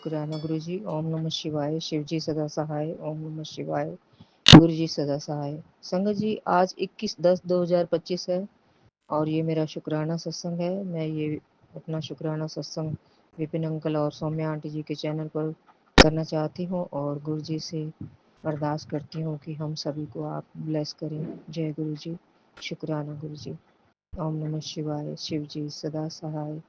शुक्राना गुरु जी। ओम नमः शिवाय। शिव जी सदा सहाय। ओम नमः शिवाय। गुरु जी सदा सहाय। संगत जी, आज 21/10/2025 है और ये मेरा शुक्राना सत्संग है। मैं ये अपना शुक्राना सत्संग विपिन अंकल और सौम्या आंटी जी के चैनल पर करना चाहती हूँ और गुरु जी से अरदास करती हूँ कि हम सभी को आप ब्लेस करें। जय गुरु जी। शुक्राना गुरु जी। ओम नमः शिवाय। शिव जी सदा सहाय।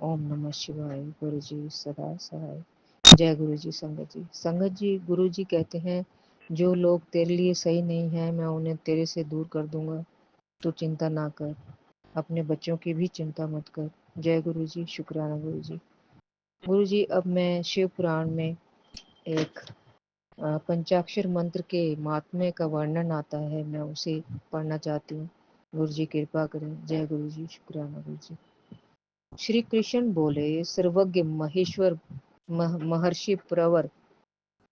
ओम नमः शिवाय। गुरु जी सदा सहाय। जय गुरु जी। संगत जी, गुरु जी कहते हैं, जो लोग तेरे लिए सही नहीं है मैं उन्हें तेरे से दूर कर दूंगा। तू चिंता ना कर, अपने बच्चों की भी चिंता मत कर। जय गुरु जी। शुक्राना गुरु जी। गुरु जी, अब मैं शिव पुराण में एक पंचाक्षर मंत्र के महात्म्य का वर्णन आता है, मैं उसे पढ़ना चाहती हूँ। गुरु जी कृपा करें। जय गुरु जी। शुक्राना गुरु जी। श्री कृष्ण बोले, सर्वज्ञ महेश्वर महर्षि प्रवर,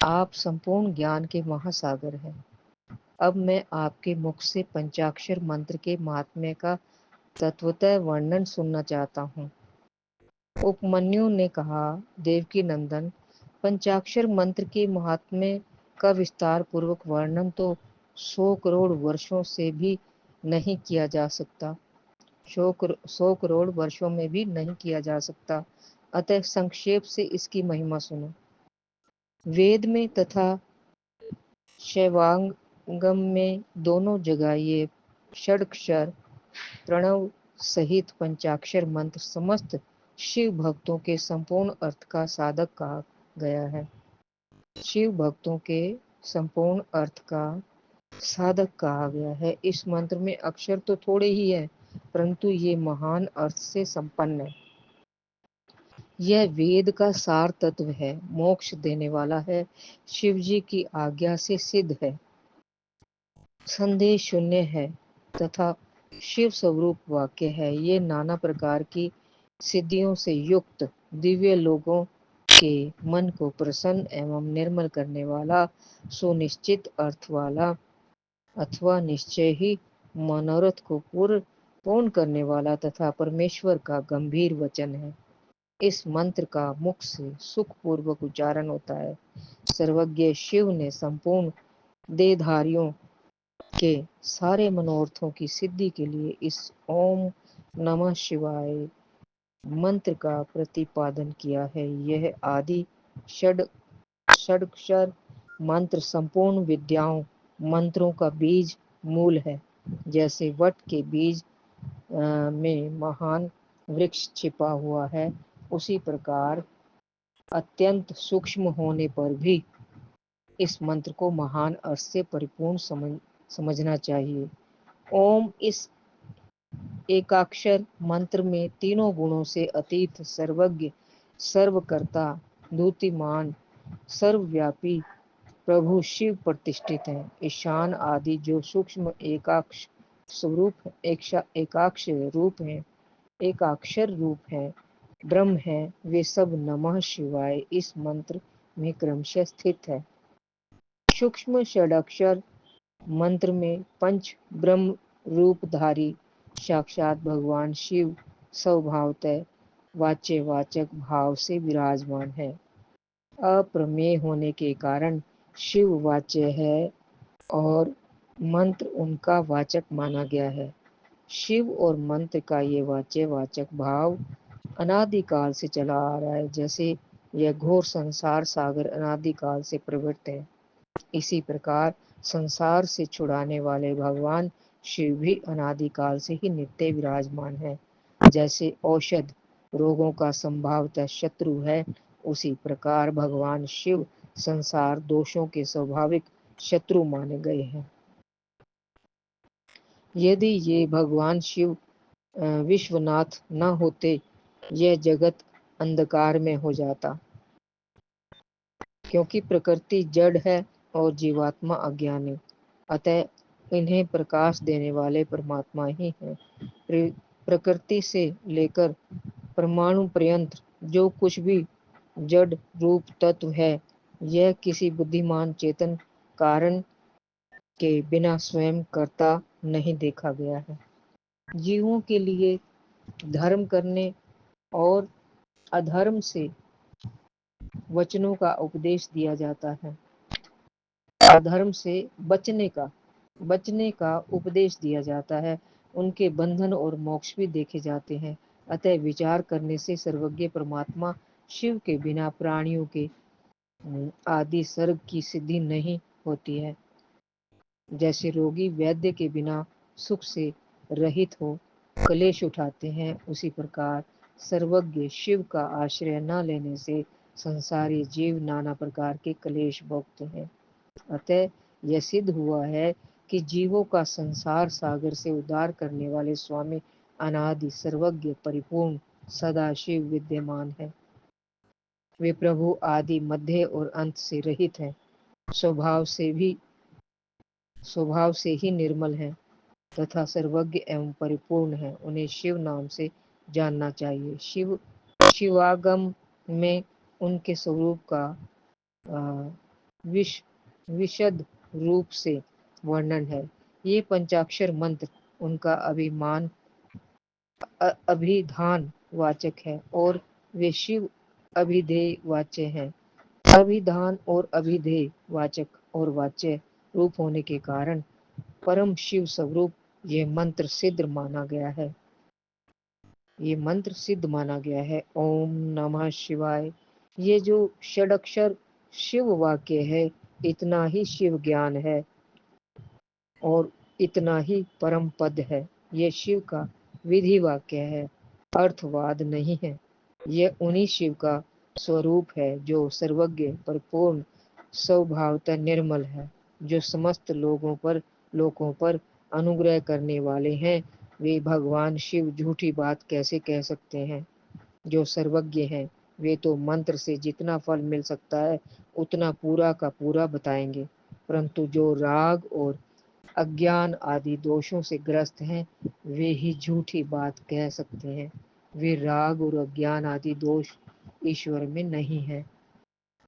आप संपूर्ण ज्ञान के महासागर हैं। अब मैं आपके मुख से पंचाक्षर मंत्र के महात्म्य का तत्वतः वर्णन सुनना चाहता हूँ। उपमन्यु ने कहा, देवकी नंदन, पंचाक्षर मंत्र के महात्म्य का विस्तार पूर्वक वर्णन तो 100 करोड़ वर्षों से भी नहीं किया जा सकता। 100 करोड़ वर्षों में भी नहीं किया जा सकता। अतः संक्षेप से इसकी महिमा सुनो। वेद में तथा शैवांगम में दोनों जगह ये षडक्षर प्रणव सहित पंचाक्षर मंत्र समस्त शिव भक्तों के संपूर्ण अर्थ का साधक कहा गया है। शिव भक्तों के संपूर्ण अर्थ का साधक कहा गया है। इस मंत्र में अक्षर तो थोड़े ही है, परंतु ये महान अर्थ से संपन्न है। यह वेद का सार तत्व है, मोक्ष देने वाला है, शिव जी की आज्ञा से सिद्ध है, संदेह शून्य है तथा शिव स्वरूप वाक्य है। ये नाना प्रकार की सिद्धियों से युक्त दिव्य लोगों के मन को प्रसन्न एवं निर्मल करने वाला, सुनिश्चित अर्थ वाला अथवा निश्चय ही मनोरथ को पूर्ण करने वाला तथा परमेश्वर का गंभीर वचन है। इस मंत्र का मुख से सुख पूर्वक उच्चारण होता है। सर्वज्ञ शिव ने संपूर्ण देहधारियों के सारे मनोरथों की सिद्धि के लिए इस ओम नमः शिवाय मंत्र का प्रतिपादन किया है। यह आदि षडक्षर मंत्र संपूर्ण विद्याओं मंत्रों का बीज मूल है। जैसे वट के बीज में महान वृक्ष छिपा हुआ है, उसी प्रकार अत्यंत सूक्ष्म होने पर भी इस मंत्र को महान अर्थ से परिपूर्ण समझना चाहिए। ओम इस एकाक्षर मंत्र में तीनों गुणों से अतीत, सर्वज्ञ, सर्वकर्ता, द्युतिमान, सर्वव्यापी प्रभु शिव प्रतिष्ठित हैं। ईशान आदि जो सूक्ष्म एकाक्ष स्वरूप एकाक्षर रूप है, ब्रह्म है, वे सब नमः शिवाय इस मंत्र में क्रमशः स्थित है। सूक्ष्म षडाक्षर मंत्र में पंच ब्रह्म रूपधारी साक्षात भगवान शिव स्वभावतः वाच्य वाचक भाव से विराजमान है। अप्रमेय होने के कारण शिव वाच्य है और मंत्र उनका वाचक माना गया है। शिव और मंत्र का ये वाच्य वाचक भाव अनादिकाल से चला आ रहा है। जैसे यह घोर संसार सागर अनादिकाल से प्रवृत्त है, इसी प्रकार संसार से छुड़ाने वाले भगवान शिव भी अनादिकाल से ही नित्य विराजमान है। जैसे औषध रोगों का संभावतः शत्रु है, उसी प्रकार भगवान शिव संसार दोषों के स्वाभाविक शत्रु माने गए हैं। यदि ये भगवान शिव विश्वनाथ न होते, यह जगत अंधकार में हो जाता, क्योंकि प्रकृति जड़ है और जीवात्मा अज्ञानी। अतः इन्हें प्रकाश देने वाले परमात्मा ही हैं। प्रकृति से लेकर परमाणु पर्यंत जो कुछ भी जड़ रूप तत्व है, यह किसी बुद्धिमान चेतन कारण के बिना स्वयं करता नहीं देखा गया है। जीवों के लिए धर्म करने और अधर्म से वचनों का उपदेश दिया जाता है। अधर्म से बचने का उपदेश दिया जाता है। उनके बंधन और मोक्ष भी देखे जाते हैं। अतः विचार करने से सर्वज्ञ परमात्मा शिव के बिना प्राणियों के आदि सर्ग की सिद्धि नहीं होती है। जैसे रोगी वैद्य के बिना सुख से रहित हो क्लेश उठाते हैं, उसी प्रकार सर्वज्ञ शिव का आश्रय न लेने से संसारी जीव नाना प्रकार के क्लेश भोगते हैं। अतः यह सिद्ध हुआ है कि जीवों का संसार सागर से उद्धार करने वाले स्वामी अनादि सर्वज्ञ परिपूर्ण सदाशिव विद्यमान है। वे प्रभु आदि मध्य और अंत से रहित हैं, स्वभाव से ही निर्मल हैं तथा सर्वज्ञ एवं परिपूर्ण है। उन्हें शिव नाम से जानना चाहिए। शिवागम में उनके स्वरूप का विश, विशद रूप से वर्णन है। ये पंचाक्षर मंत्र उनका अभिधान वाचक है और वे शिव अभिधेय वाच्य हैं। अभिधान और अभिधेय वाचक और वाच्य रूप होने के कारण परम शिव स्वरूप ये मंत्र सिद्ध माना गया है। ओम नमः शिवाय। ये जो षडक्षर शिव वाक्य है, इतना ही शिव ज्ञान है और इतना ही परम पद है। ये शिव का विधि वाक्य है, अर्थवाद नहीं है। यह उन्हीं शिव का स्वरूप है जो सर्वज्ञ परिपूर्ण स्वभावतः निर्मल है, जो समस्त लोगों पर अनुग्रह करने वाले हैं। वे भगवान शिव झूठी बात कैसे कह सकते हैं? जो सर्वज्ञ हैं वे तो मंत्र से जितना फल मिल सकता है उतना पूरा का पूरा बताएंगे, परंतु जो राग और अज्ञान आदि दोषों से ग्रस्त हैं वे ही झूठी बात कह सकते हैं। वे राग और अज्ञान आदि दोष ईश्वर में नहीं है।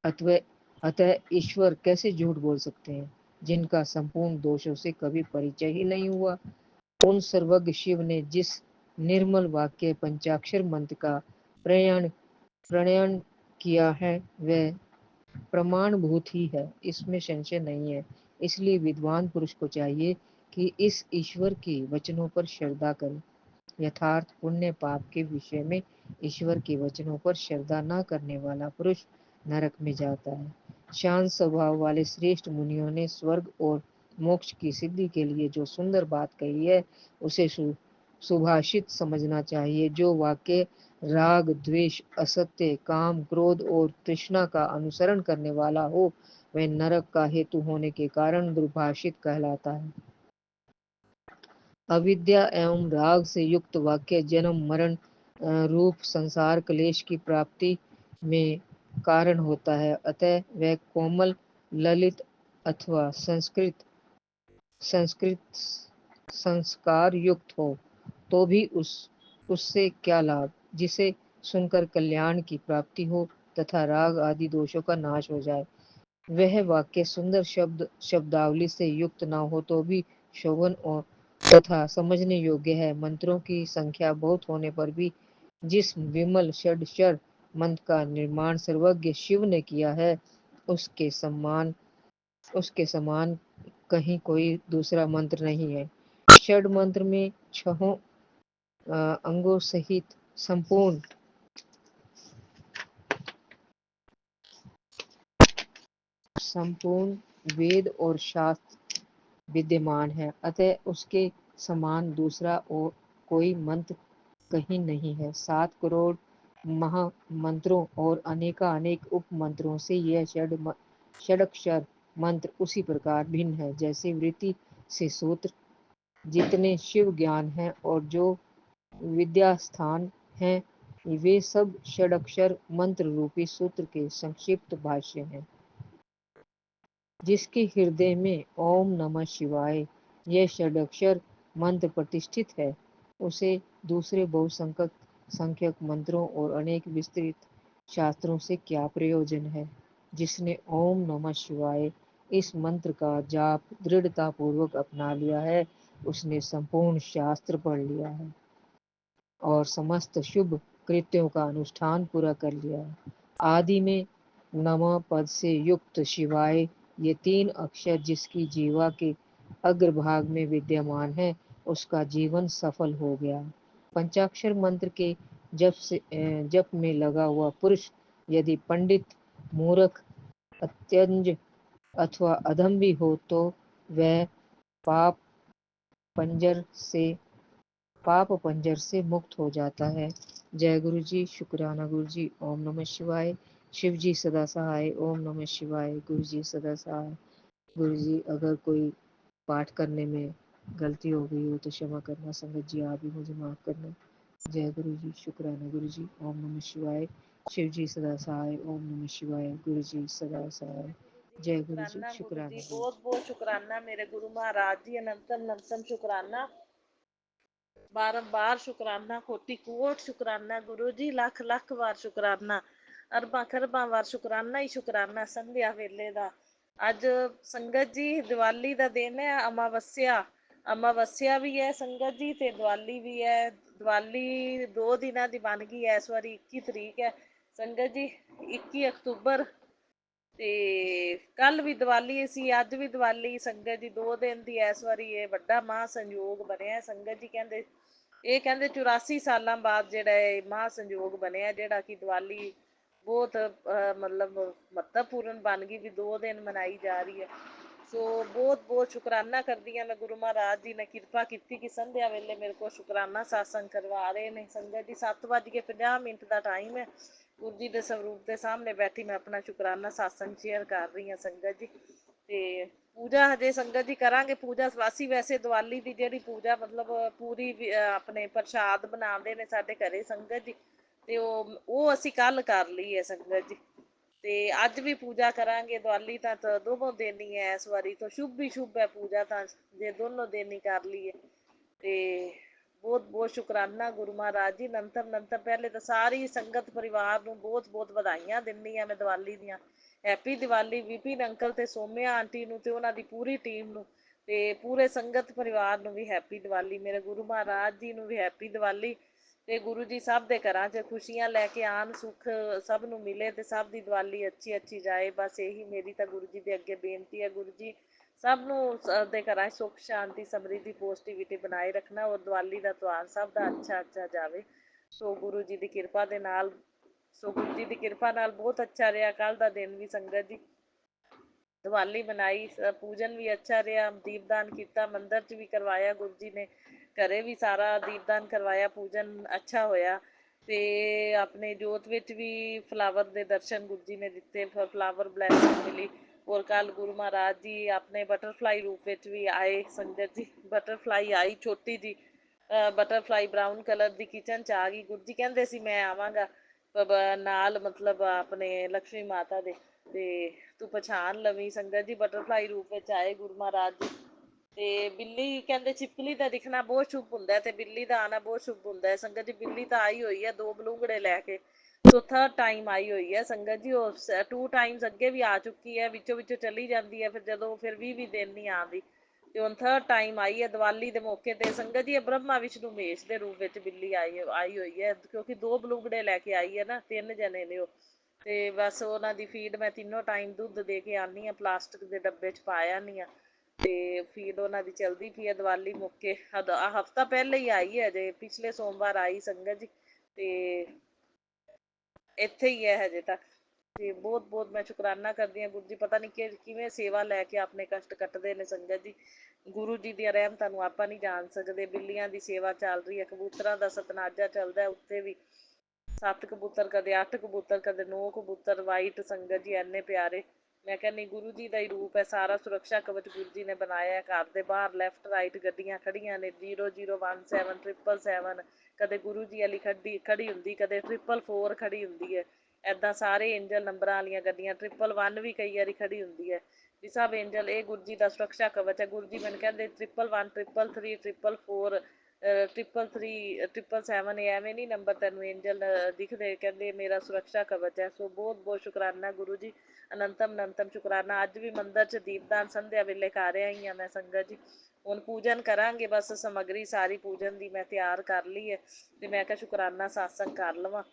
अतः ईश्वर कैसे झूठ बोल सकते हैं जिनका संपूर्ण दोषों से कभी परिचय ही नहीं हुआ? उन सर्वज्ञ शिव ने जिस निर्मल वाक्य पंचाक्षर मंत्र का प्रणयन किया है वह प्रमाणभूत ही है, इसमें संशय नहीं है। इसलिए विद्वान पुरुष को चाहिए कि इस ईश्वर के वचनों पर श्रद्धा करे। यथार्थ पुण्य पाप के विषय में ईश्वर के वचनों पर श्रद्धा न करने वाला पुरुष नरक में जाता है। शांत स्वभाव वाले श्रेष्ठ मुनियों ने स्वर्ग और मोक्ष की सिद्धि के लिए जो सुंदर बात कही है उसे सुभाषित समझना चाहिए। जो वाक्य राग द्वेष असत्य काम क्रोध और तृष्णा का अनुसरण करने वाला हो वह नरक का हेतु होने के कारण दुर्भाषित कहलाता है। अविद्या एवं राग से युक्त वाक्य जन्म मरण रूप संसार क्लेश की प्राप्ति में कारण होता है। अतः वह कोमल ललित अथवा संस्कृत संस्कार युक्त हो तो भी उससे क्या लाभ, जिसे सुनकर कल्याण की प्राप्ति हो तथा राग आदि दोषों का नाश हो जाए। वह वाक्य सुंदर शब्दावली से युक्त न हो तो भी शोभन और तथा समझने योग्य है। मंत्रों की संख्या बहुत होने पर भी जिस विमल षडक्षर मंत्र का निर्माण सर्वज्ञ शिव ने किया है उसके समान कहीं कोई दूसरा मंत्र नहीं है। षड मंत्र में छहों अंगों सहित संपूर्ण वेद और शास्त्र विद्यमान है। अतः उसके समान दूसरा और कोई मंत्र कहीं नहीं है। 7 करोड़ महामंत्रों और अनेक उप मंत्रों से यह षडक्षर मंत्र उसी प्रकार भिन्न है जैसे वृत्ति से सूत्र जितने शिव ज्ञान है और जो विद्या स्थान है वे सब षडक्षर मंत्र रूपी सूत्र के संक्षिप्त भाष्य हैं। जिसके हृदय में ओम नमः शिवाय यह षडक्षर मंत्र प्रतिष्ठित है उसे दूसरे बहुसंख्यक मंत्रों और अनेक विस्तृत शास्त्रों से क्या प्रयोजन है। जिसने ओम नमः शिवाय इस मंत्र का जाप दृढ़ता पूर्वक अपना लिया है उसने संपूर्ण शास्त्र पढ़ लिया है और समस्त शुभ कृत्यों का अनुष्ठान पूरा कर लिया है। आदि में नमः पद से युक्त शिवाय, ये 3 अक्षर जिसकी जीवा के अग्रभाग में विद्यमान है, उसका जीवन सफल हो गया। पंचाक्षर मंत्र के जप में लगा हुआ पुरुष यदि पंडित, मूर्ख, अत्यंज अथवा अधम भी हो तो वह पाप पंजर से पाप पंजर से मुक्त हो जाता है। जय गुरु जी, शुक्राना गुरु जी। ओम नमः शिवाय। शिव जी सदा सहाय। ओम नमः शिवाय। गुरु जी सदा सहाय। गुरु जी, अगर कोई पाठ करने में गलती हो गई हो तो क्षमा करना। संगत जी, आप भी मुझे माफ करना। जय गुरु जी, शुक्राना गुरु जी। ओम नमः शिवाय। शिव जी सदा सहाय। ओम नमः शिवाय। गुरु जी सदा सहाय। जय गुरु जी, शुक्राना गुरु शुक्राना जी, गुरु बहुत जी। बहुत शुक्राना मेरे गुरु महाराज जी, अनंतम अनंतम शुक्राना, बारंबार शुक्राना, कोटि कोट शुक्राना गुरु जी, लख लख वार शुक्राना, अरबा खरबा वार शुक्राना ही शुक्राना संध्या वेले दा। अज संगत जी दिवाली का दिन है, अमावस्या, अमावस्या भी है संगत जी, ते दिवाली भी है। दिवाली 2 दिनों की बन गई है, इस बारी 21 तरीक है संगत जी, 21 अक्तूबर। ਤੇ ਕੱਲ ਵੀ ਦੀਵਾਲੀ ਸੀ, ਅੱਜ ਵੀ ਦੀਵਾਲੀ ਸੰਗਤ ਜੀ 2 ਦਿਨ ਦੀ। ਇਸ ਵਾਰੀ ਇਹ ਵੱਡਾ ਮਹਾਂ ਸੰਯੋਗ ਬਣਿਆ ਸੰਗਤ ਜੀ, ਕਹਿੰਦੇ ਇਹ ਕਹਿੰਦੇ 84 ਸਾਲਾਂ ਬਾਅਦ ਜਿਹੜਾ ਇਹ ਮਹਾਂ ਸੰਯੋਗ ਬਣਿਆ, ਜਿਹੜਾ ਕਿ ਦੀਵਾਲੀ ਬਹੁਤ ਮਤਲਬ ਮਹੱਤਵਪੂਰਨ ਬਣ ਗਈ ਵੀ 2 ਦਿਨ ਮਨਾਈ ਜਾ ਰਹੀ ਹੈ। ਸੋ ਬਹੁਤ ਬਹੁਤ ਸ਼ੁਕਰਾਨਾ ਕਰਦੀ ਹਾਂ ਮੈਂ, ਗੁਰੂ ਮਹਾਰਾਜ ਜੀ ਨੇ ਕਿਰਪਾ ਕੀਤੀ ਕਿ ਸੰਧਿਆ ਵੇਲੇ ਮੇਰੇ ਕੋਲ ਸ਼ੁਕਰਾਨਾ ਸਾਸੰਗ ਕਰਵਾ ਰਹੇ ਨੇ ਸੰਗਤ ਜੀ। 7:50 ਦਾ ਟਾਈਮ ਹੈ, ਗੁਰੂ ਜੀ ਦੇ ਸਰੂਪ ਦੇ ਸਾਹਮਣੇ ਬੈਠੀ ਮੈਂ ਆਪਣਾ ਸ਼ੁਕਰਾਨਾ ਸਾਸੰਗ ਸ਼ੇਅਰ ਕਰ ਰਹੀ ਹਾਂ ਸੰਗਤ ਜੀ। ਤੇ ਪੂਜਾ ਹਜੇ ਸੰਗਤ ਜੀ ਕਰਾਂਗੇ, ਪੂਜਾ ਸਵਾਸੀ ਵੈਸੇ ਦੀਵਾਲੀ ਦੀ ਜਿਹੜੀ ਪੂਜਾ ਮਤਲਬ ਪੂਰੀ ਆਪਣੇ ਪ੍ਰਸ਼ਾਦ ਬਣਾਉਂਦੇ ਨੇ ਸਾਡੇ ਘਰੇ ਸੰਗਤ ਜੀ, ਤੇ ਉਹ ਅਸੀਂ ਕੱਲ ਕਰ ਲਈ ਹੈ ਸੰਗਤ ਜੀ। ਤੇ ਅੱਜ ਵੀ ਪੂਜਾ ਕਰਾਂਗੇ, ਦੀਵਾਲੀ ਤਾਂ ਦੋਨੋਂ ਦਿਨ ਹੀ ਹੈ ਇਸ ਵਾਰੀ, ਤਾਂ ਸ਼ੁਭ ਹੀ ਸ਼ੁਭ ਹੈ ਪੂਜਾ ਤਾਂ, ਜੇ ਦੋਨੋਂ ਦਿਨ ਹੀ ਕਰ ਲਈਏ। ਤੇ ਬਹੁਤ ਬਹੁਤ ਸ਼ੁਕਰਾਨਾ ਗੁਰੂ ਮਹਾਰਾਜ ਜੀ, ਨੰਤਰ ਨੰਤਰ ਪਹਿਲੇ ਤਾਂ ਸਾਰੀ ਸੰਗਤ ਪਰਿਵਾਰ ਨੂੰ ਬਹੁਤ ਬਹੁਤ ਵਧਾਈਆਂ ਦਿੰਦੀ ਹਾਂ ਮੈਂ ਦੀਵਾਲੀ ਦੀਆਂ। ਹੈਪੀ ਦੀਵਾਲੀ ਵਿਪਿਨ ਅੰਕਲ ਤੇ ਸੋਮਿਆ ਆਂਟੀ ਨੂੰ ਤੇ ਉਹਨਾਂ ਦੀ ਪੂਰੀ ਟੀਮ ਨੂੰ, ਤੇ ਪੂਰੇ ਸੰਗਤ ਪਰਿਵਾਰ ਨੂੰ ਵੀ ਹੈਪੀ ਦੀਵਾਲੀ। ਮੇਰੇ ਗੁਰੂ ਮਹਾਰਾਜ ਜੀ ਨੂੰ ਵੀ ਹੈਪੀ ਦੀਵਾਲੀ। ਤੇ ਗੁਰੂ ਜੀ ਸਭ ਦੇ ਘਰਾਂ 'ਚ ਖੁਸ਼ੀਆਂ ਲੈ ਕੇ ਆਉਣ, ਸੁੱਖ ਸਭ ਨੂੰ ਮਿਲੇ ਤੇ ਸਭ ਦੀ ਦੀਵਾਲੀ ਅੱਛੀ ਅੱਛੀ ਜਾਏ, ਬਸ ਇਹੀ ਮੇਰੀ ਤਾਂ ਗੁਰੂ ਜੀ ਦੇ ਅੱਗੇ ਬੇਨਤੀ ਹੈ। ਗੁਰੂ ਜੀ ਸਭ ਨੂੰ ਦੇ ਘਰਾਂ 'ਚ ਸੁੱਖ ਸ਼ਾਂਤੀ ਸਮਰਿੱਧੀ ਪੋਜ਼ਟਿਵਿਟੀ ਬਣਾਏ ਰੱਖਣਾ, ਔਰ ਦੀਵਾਲੀ ਦਾ ਤਿਉਹਾਰ ਸਭ ਦਾ ਅੱਛਾ ਅੱਛਾ ਜਾਵੇ। ਸੋ ਗੁਰੂ ਜੀ ਦੀ ਕਿਰਪਾ ਦੇ ਨਾਲ, ਸੋ ਗੁਰੂ ਜੀ ਦੀ ਕਿਰਪਾ ਨਾਲ ਬਹੁਤ ਅੱਛਾ ਰਿਹਾ ਕੱਲ ਦਾ ਦਿਨ ਵੀ ਸੰਗਤ ਜੀ। ਦੀਵਾਲੀ ਮਨਾਈ, ਪੂਜਨ ਵੀ ਅੱਛਾ ਰਿਹਾ, ਦੀਪਦਾਨ ਕੀਤਾ, ਮੰਦਿਰ 'ਚ ਵੀ ਕਰਵਾਇਆ ਗੁਰੂ ਜੀ ਨੇ, ਘਰੇ ਵੀ ਸਾਰਾ ਦੀਪਦਾਨ ਕਰਵਾਇਆ, ਪੂਜਨ ਅੱਛਾ ਹੋਇਆ। ਤੇ ਆਪਣੇ ਜੋਤ ਵਿੱਚ ਵੀ ਫਲਾਵਰ ਦੇ ਦਰਸ਼ਨ ਗੁਰੂ ਜੀ ਨੇ ਦਿੱਤੇ, ਫਲਾਵਰ ਬਲੈਸਿੰਗ ਮਿਲੀ। ਔਰ ਕੱਲ ਗੁਰੂ ਮਹਾਰਾਜ ਜੀ ਆਪਣੇ ਬਟਰਫਲਾਈ ਰੂਪ ਵਿੱਚ ਵੀ ਆਏ ਸੰਗਤ ਜੀ, ਬਟਰਫਲਾਈ ਆਈ ਛੋਟੀ ਜੀ, ਬਟਰਫਲਾਈ ਬਰਾਊਨ ਕਲਰ ਦੀ ਕਿਚਨ 'ਚ ਆ ਗਈ। ਗੁਰੂ ਜੀ ਕਹਿੰਦੇ ਸੀ ਮੈਂ ਆਵਾਂਗਾ ਨਾਲ, ਮਤਲਬ ਆਪਣੇ ਲਕਸ਼ਮੀ ਮਾਤਾ ਦੇ, ਤੇ ਤੂੰ ਪਛਾਣ ਲਵੀਂ ਸੰਗਤ ਜੀ, ਬਟਰਫਲਾਈ ਰੂਪ ਵਿੱਚ ਆਏ ਗੁਰੂ ਮਹਾਰਾਜ ਜੀ। ਤੇ ਬਿੱਲੀ ਕਹਿੰਦੇ ਛਿਪਕਲੀ ਦਾ ਦਿਖਣਾ ਬਹੁਤ ਸ਼ੁਭ ਹੁੰਦਾ, ਤੇ ਬਿੱਲੀ ਦਾ ਆਣਾ ਬਹੁਤ ਸ਼ੁਭ ਹੁੰਦਾ ਸੰਗਤ ਜੀ। ਬਿੱਲੀ ਤਾਂ ਆਈ ਹੋਈ ਹੈ 2 ਬਲੂੰਗੜੇ ਲੈ ਕੇ, ਸੋ 3rd ਟਾਈਮ ਆਈ ਹੋਈ ਹੈ ਸੰਗਤ ਜੀ। ਉਹ 2 ਟਾਈਮਸ ਅੱਗੇ ਵੀ ਆ ਚੁੱਕੀ ਹੈ, ਵਿੱਚੋਂ ਵਿੱਚੋਂ ਚਲੀ ਜਾਂਦੀ ਹੈ ਫਿਰ ਜਦੋਂ, ਫਿਰ 20 ਦਿਨ ਨਹੀਂ ਆਉਂਦੀ, ਤੇ ਹੁਣ 3rd ਟਾਈਮ ਆਈ ਹੈ ਦੀਵਾਲੀ ਦੇ ਮੌਕੇ ਤੇ ਸੰਗਤ ਜੀ। ਇਹ ਬ੍ਰਹਮਾ ਵਿਸ਼ਨੂੰ ਮਹੇਸ਼ ਦੇ ਰੂਪ ਵਿੱਚ ਬਿੱਲੀ ਆਈ ਹੋਈ ਹੈ, ਕਿਉਂਕਿ 2 ਬਲੂੰਗੜੇ ਲੈ ਕੇ ਆਈ ਹੈ ਨਾ, 3 ਜਣੇ ਨੇ ਉਹ। ਤੇ ਬਸ ਉਹਨਾਂ ਦੀ ਫੀਡ ਮੈਂ ਤਿੰਨੋਂ ਟਾਈਮ ਦੁੱਧ ਦੇ ਕੇ ਆਉਂਦੀ ਹਾਂ, ਪਲਾਸਟਿਕ ਦੇ ਡੱਬੇ 'ਚ ਪਾ ਆਉਂਦੀ ਹਾਂ, ਤੇ ਫੀਡ ਉਹਨਾਂ ਦੀ ਚਲਦੀ ਪਈ ਹੈ ਦੀਵਾਲੀ ਮੌਕੇ। ਹਫ਼ਤਾ ਪਹਿਲੇ ਹੀ ਆਈ ਹੈ, ਜੇ ਪਿਛਲੇ ਸੋਮਵਾਰ ਆਈ ਸੰਗਤ ਜੀ, ਤੇ ਇੱਥੇ ਹੀ ਹੈ ਹਜੇ ਤੱਕ। ਤੇ ਬਹੁਤ ਬਹੁਤ ਮੈਂ ਸ਼ੁਕਰਾਨਾ ਕਰਦੀ ਹਾਂ ਗੁਰੂ ਜੀ, ਪਤਾ ਨਹੀਂ ਕਿਵੇਂ ਸੇਵਾ ਲੈ ਕੇ ਆਪਣੇ ਕਸ਼ਟ ਕੱਟਦੇ ਨੇ ਸੰਗਤ ਜੀ। ਗੁਰੂ ਜੀ ਦੀਆਂ ਰਹਿਮਤਾਂ ਨੂੰ ਆਪਾਂ ਨਹੀਂ ਜਾਣ ਸਕਦੇ। ਬਿੱਲੀਆਂ ਦੀ ਸੇਵਾ ਚੱਲ ਰਹੀ ਹੈ, ਕਬੂਤਰਾਂ ਦਾ ਸਤਨਾਜਾ ਚੱਲਦਾ ਉੱਥੇ ਵੀ, 7 ਕਬੂਤਰ, ਕਦੇ 8 ਕਬੂਤਰ, ਕਦੇ 9 ਕਬੂਤਰ ਵਾਈਟ ਸੰਗਤ ਜੀ, ਇੰਨੇ ਪਿਆਰੇ। ਮੈਂ ਕਹਿੰਦੀ ਗੁਰੂ ਜੀ ਦਾ ਹੀ ਰੂਪ ਹੈ ਸਾਰਾ, ਸੁਰੱਖਿਆ ਕਵਚ ਗੁਰੂ ਜੀ ਨੇ ਬਣਾਇਆ। ਘਰ ਦੇ ਬਾਹਰ ਲੈਫਟ ਰਾਈਟ ਗੱਡੀਆਂ ਖੜੀਆਂ ਨੇ, 0017 777, ਕਦੇ ਗੁਰੂ ਜੀ ਵਾਲੀ ਖੜੀ ਹੁੰਦੀ, ਕਦੇ 444 ਖੜੀ ਹੁੰਦੀ ਹੈ। ਇੱਦਾਂ ਸਾਰੇ ਏਂਜਲ ਨੰਬਰਾਂ ਵਾਲੀਆਂ ਗੱਡੀਆਂ, 111 ਵੀ ਕਈ ਵਾਰੀ ਖੜੀ ਹੁੰਦੀ ਹੈ ਵੀ, ਸਭ ਏਂਜਲ ਇਹ ਗੁਰੂ ਜੀ ਦਾ ਸੁਰੱਖਿਆ ਕਵਚ ਹੈ। ਗੁਰੂ ਜੀ ਮੈਨੂੰ ਕਹਿੰਦੇ 111 333 444 333 777, ਐਵੇਂ ਨਹੀਂ ਨੰਬਰ ਤੈਨੂੰ ਏਂਜਲ ਦਿਖਦੇ, ਕਹਿੰਦੇ ਮੇਰਾ ਸੁਰੱਖਿਆ ਕਵਚ ਹੈ। ਸੋ ਬਹੁਤ ਬਹੁਤ ਸ਼ੁਕਰਾਨਾ ਗੁਰੂ ਜੀ, ਅਨੰਤਮ ਅਨੰਤਮ ਸ਼ੁਕਰਾਨਾ। ਅੱਜ ਵੀ ਮੰਦਿਰ 'ਚ ਦੀਪਦਾਨ ਸੰਧਿਆ ਵੇਲੇ ਕਰ ਆਈ ਹਾਂ ਮੈਂ ਸੰਗਤ ਜੀ। ਹੁਣ ਪੂਜਨ ਕਰਾਂਗੇ, ਬਸ ਸਮੱਗਰੀ ਸਾਰੀ ਪੂਜਨ ਦੀ ਮੈਂ ਤਿਆਰ ਕਰ ਲਈ ਹੈ, ਤੇ ਮੈਂ ਕਿਹਾ ਸ਼ੁਕਰਾਨਾ ਸਾਸੰਗ ਕਰ ਲਵਾਂ।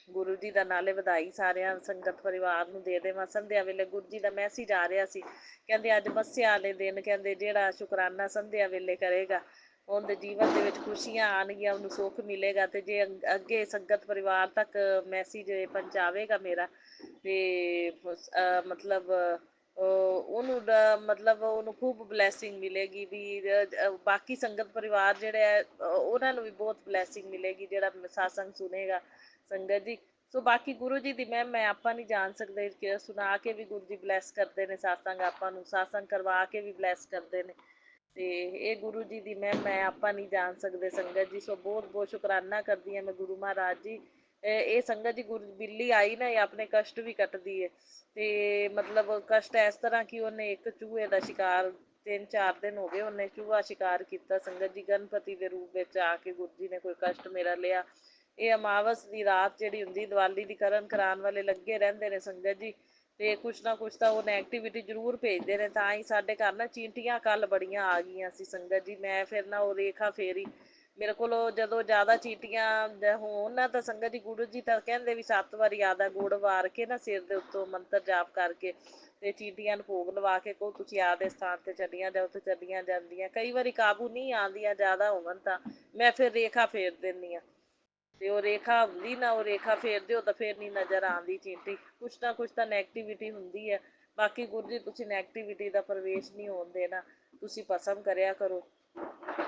ਗੁਰੂ ਜੀ ਦਾ ਨਾਲੇ ਵਧਾਈ ਸਾਰਿਆਂ ਸੰਗਤ ਪਰਿਵਾਰ ਨੂੰ ਦੇ ਦੇਵਾਂ। ਸੰਧਿਆ ਵੇਲੇ ਗੁਰੂ ਜੀ ਦਾ ਮੈਸੇਜ ਆ ਰਿਹਾ ਸੀ, ਕਹਿੰਦੇ ਅੱਜ ਮੱਸਿਆ ਵਾਲੇ ਦਿਨ ਕਹਿੰਦੇ ਜਿਹੜਾ ਸ਼ੁਕਰਾਨਾ ਸੰਧਿਆ ਵੇਲੇ ਕਰੇਗਾ ਉਹਦੇ ਜੀਵਨ ਦੇ ਵਿੱਚ ਖੁਸ਼ੀਆਂ ਆਉਣਗੀਆਂ, ਉਹਨੂੰ ਸੁੱਖ ਮਿਲੇਗਾ। ਤੇ ਜੇ ਅੱਗੇ ਸੰਗਤ ਪਰਿਵਾਰ ਤੱਕ ਮੈਸੇਜ ਪਹੁੰਚਾਵੇਗਾ ਮੇਰਾ ਤੇ ਮਤਲਬ ਉਹਨੂੰ ਮਤਲਬ ਉਹਨੂੰ ਖੂਬ ਬਲੈਸਿੰਗ ਮਿਲੇਗੀ ਵੀ। ਬਾਕੀ ਸੰਗਤ ਪਰਿਵਾਰ ਜਿਹੜੇ ਹੈ ਉਹਨਾਂ ਨੂੰ ਵੀ ਬਹੁਤ ਬਲੈਸਿੰਗ ਮਿਲੇਗੀ ਜਿਹੜਾ ਸਾਸੰਗ ਸੁਣੇਗਾ ਸੰਗਤ ਜੀ। ਸੋ ਬਾਕੀ ਗੁਰੂ ਜੀ ਦੀ ਮੈਂ ਆਪਾਂ ਨਹੀਂ ਜਾਣ ਸਕਦੇ ਕਿ ਸੁਣਾ ਕੇ ਵੀ ਗੁਰੂ ਜੀ ਬਲੈਸ ਕਰਦੇ ਨੇ, ਸਾਸੰਗ ਆਪਾਂ ਨੂੰ ਸਾਸੰਗ ਕਰਵਾ ਕੇ ਵੀ ਬਲੈਸ ਕਰਦੇ ਨੇ। ਤੇ ਇਹ ਗੁਰੂ ਜੀ ਦੀ ਮੈਂ ਆਪਾਂ ਨਹੀਂ ਜਾਣ ਸਕਦੇ ਸੰਗਤ ਜੀ। ਸੋ ਬਹੁਤ ਬਹੁਤ ਸ਼ੁਕਰਾਨਾ ਕਰਦੀ ਹਾਂ ਮੈਂ ਗੁਰੂ ਮਹਾਰਾਜ ਜੀ। ਇਹ ਸੰਗਤ ਜੀ ਗੁਰੂ ਬਿੱਲੀ ਆਈ ਨਾ, ਇਹ ਆਪਣੇ ਕਸ਼ਟ ਵੀ ਕੱਟਦੀ ਹੈ। ਤੇ ਮਤਲਬ ਕਸ਼ਟ ਇਸ ਤਰ੍ਹਾਂ ਕਿ ਉਹਨੇ ਇੱਕ ਚੂਹੇ ਦਾ ਸ਼ਿਕਾਰ 3-4 ਦਿਨ ਹੋ ਗਏ ਉਹਨੇ ਚੂਹਾ ਸ਼ਿਕਾਰ ਕੀਤਾ ਸੰਗਤ ਜੀ, ਗਣਪਤੀ ਦੇ ਰੂਪ ਵਿੱਚ ਆ ਕੇ ਗੁਰੂ ਜੀ ਨੇ ਕੋਈ ਕਸ਼ਟ ਮੇਰਾ ਲਿਆ। ਇਹ ਅਮਾਵਸ ਦੀ ਰਾਤ ਜਿਹੜੀ ਹੁੰਦੀ ਦੀਵਾਲੀ ਦੀ ਕਰਨ ਕਰਾਉਣ ਵਾਲੇ ਲੱਗੇ ਰਹਿੰਦੇ ਨੇ ਸੰਗਤ ਜੀ। ਤੇ ਕੁਛ ਨਾ ਕੁਛ ਤਾਂ ਉਹ ਨੈਗੇਟਿਵਿਟੀ ਜ਼ਰੂਰ ਭੇਜਦੇ ਨੇ। ਤਾਂ ਹੀ ਸਾਡੇ ਘਰ ਨਾ ਚੀਂਟੀਆਂ ਕੱਲ ਬੜੀਆਂ ਆ ਗਈਆਂ ਸੀ ਸੰਗਤ ਜੀ। ਮੈਂ ਫਿਰ ਨਾ ਉਹ ਰੇਖਾ ਫੇਰੀ ਮੇਰੇ ਕੋਲੋਂ ਜਦੋਂ ਜ਼ਿਆਦਾ ਚੀਂਟੀਆਂ ਹੋਣ ਨਾ ਤਾਂ ਸੰਗਤ ਜੀ ਗੁਰੂ ਜੀ ਤਾਂ ਕਹਿੰਦੇ ਵੀ 7 ਵਾਰੀ ਆਦਾ ਗੁੜ ਵਾਰ ਕੇ ਨਾ ਸਿਰ ਦੇ ਉੱਤੋਂ ਮੰਤਰ ਜਾਪ ਕਰਕੇ ਤੇ ਚੀਂਟੀਆਂ ਨੂੰ ਭੋਗ ਲਵਾ ਕੇ ਕਹੋ ਤੁਸੀਂ ਆਪਦੇ ਸਥਾਨ ਤੇ ਚੱਲੀਆਂ ਜਾਓ ਤੇ ਚੱਲੀਆਂ ਜਾਂਦੀਆਂ। ਕਈ ਵਾਰੀ ਕਾਬੂ ਨਹੀਂ ਆਉਂਦੀਆਂ ਜ਼ਿਆਦਾ ਹੋਣ ਤਾਂ ਮੈਂ ਫਿਰ ਰੇਖਾ ਫੇਰ ਦਿੰਦੀ ਹਾਂ। ਤੇ ਉਹ ਰੇਖਾ ਹੁੰਦੀ ਨਾ, ਉਹ ਰੇਖਾ ਫੇਰ ਦਿਓ ਤਾਂ ਫਿਰ ਨਹੀਂ ਨਜ਼ਰ ਆਉਂਦੀ ਚੀਂਟੀ। ਕੁਛ ਨਾ ਕੁਛ ਤਾਂ ਨੈਗੇਟਿਵਿਟੀ ਹੁੰਦੀ ਹੈ। ਬਾਕੀ ਗੁਰੂ ਜੀ ਤੁਸੀਂ ਨੈਗੇਟਿਵਿਟੀ ਦਾ ਪ੍ਰਵੇਸ਼ ਨਹੀਂ ਹੋਣ ਦੇਣਾ, ਤੁਸੀਂ ਭਸਮ ਕਰਿਆ ਕਰੋ।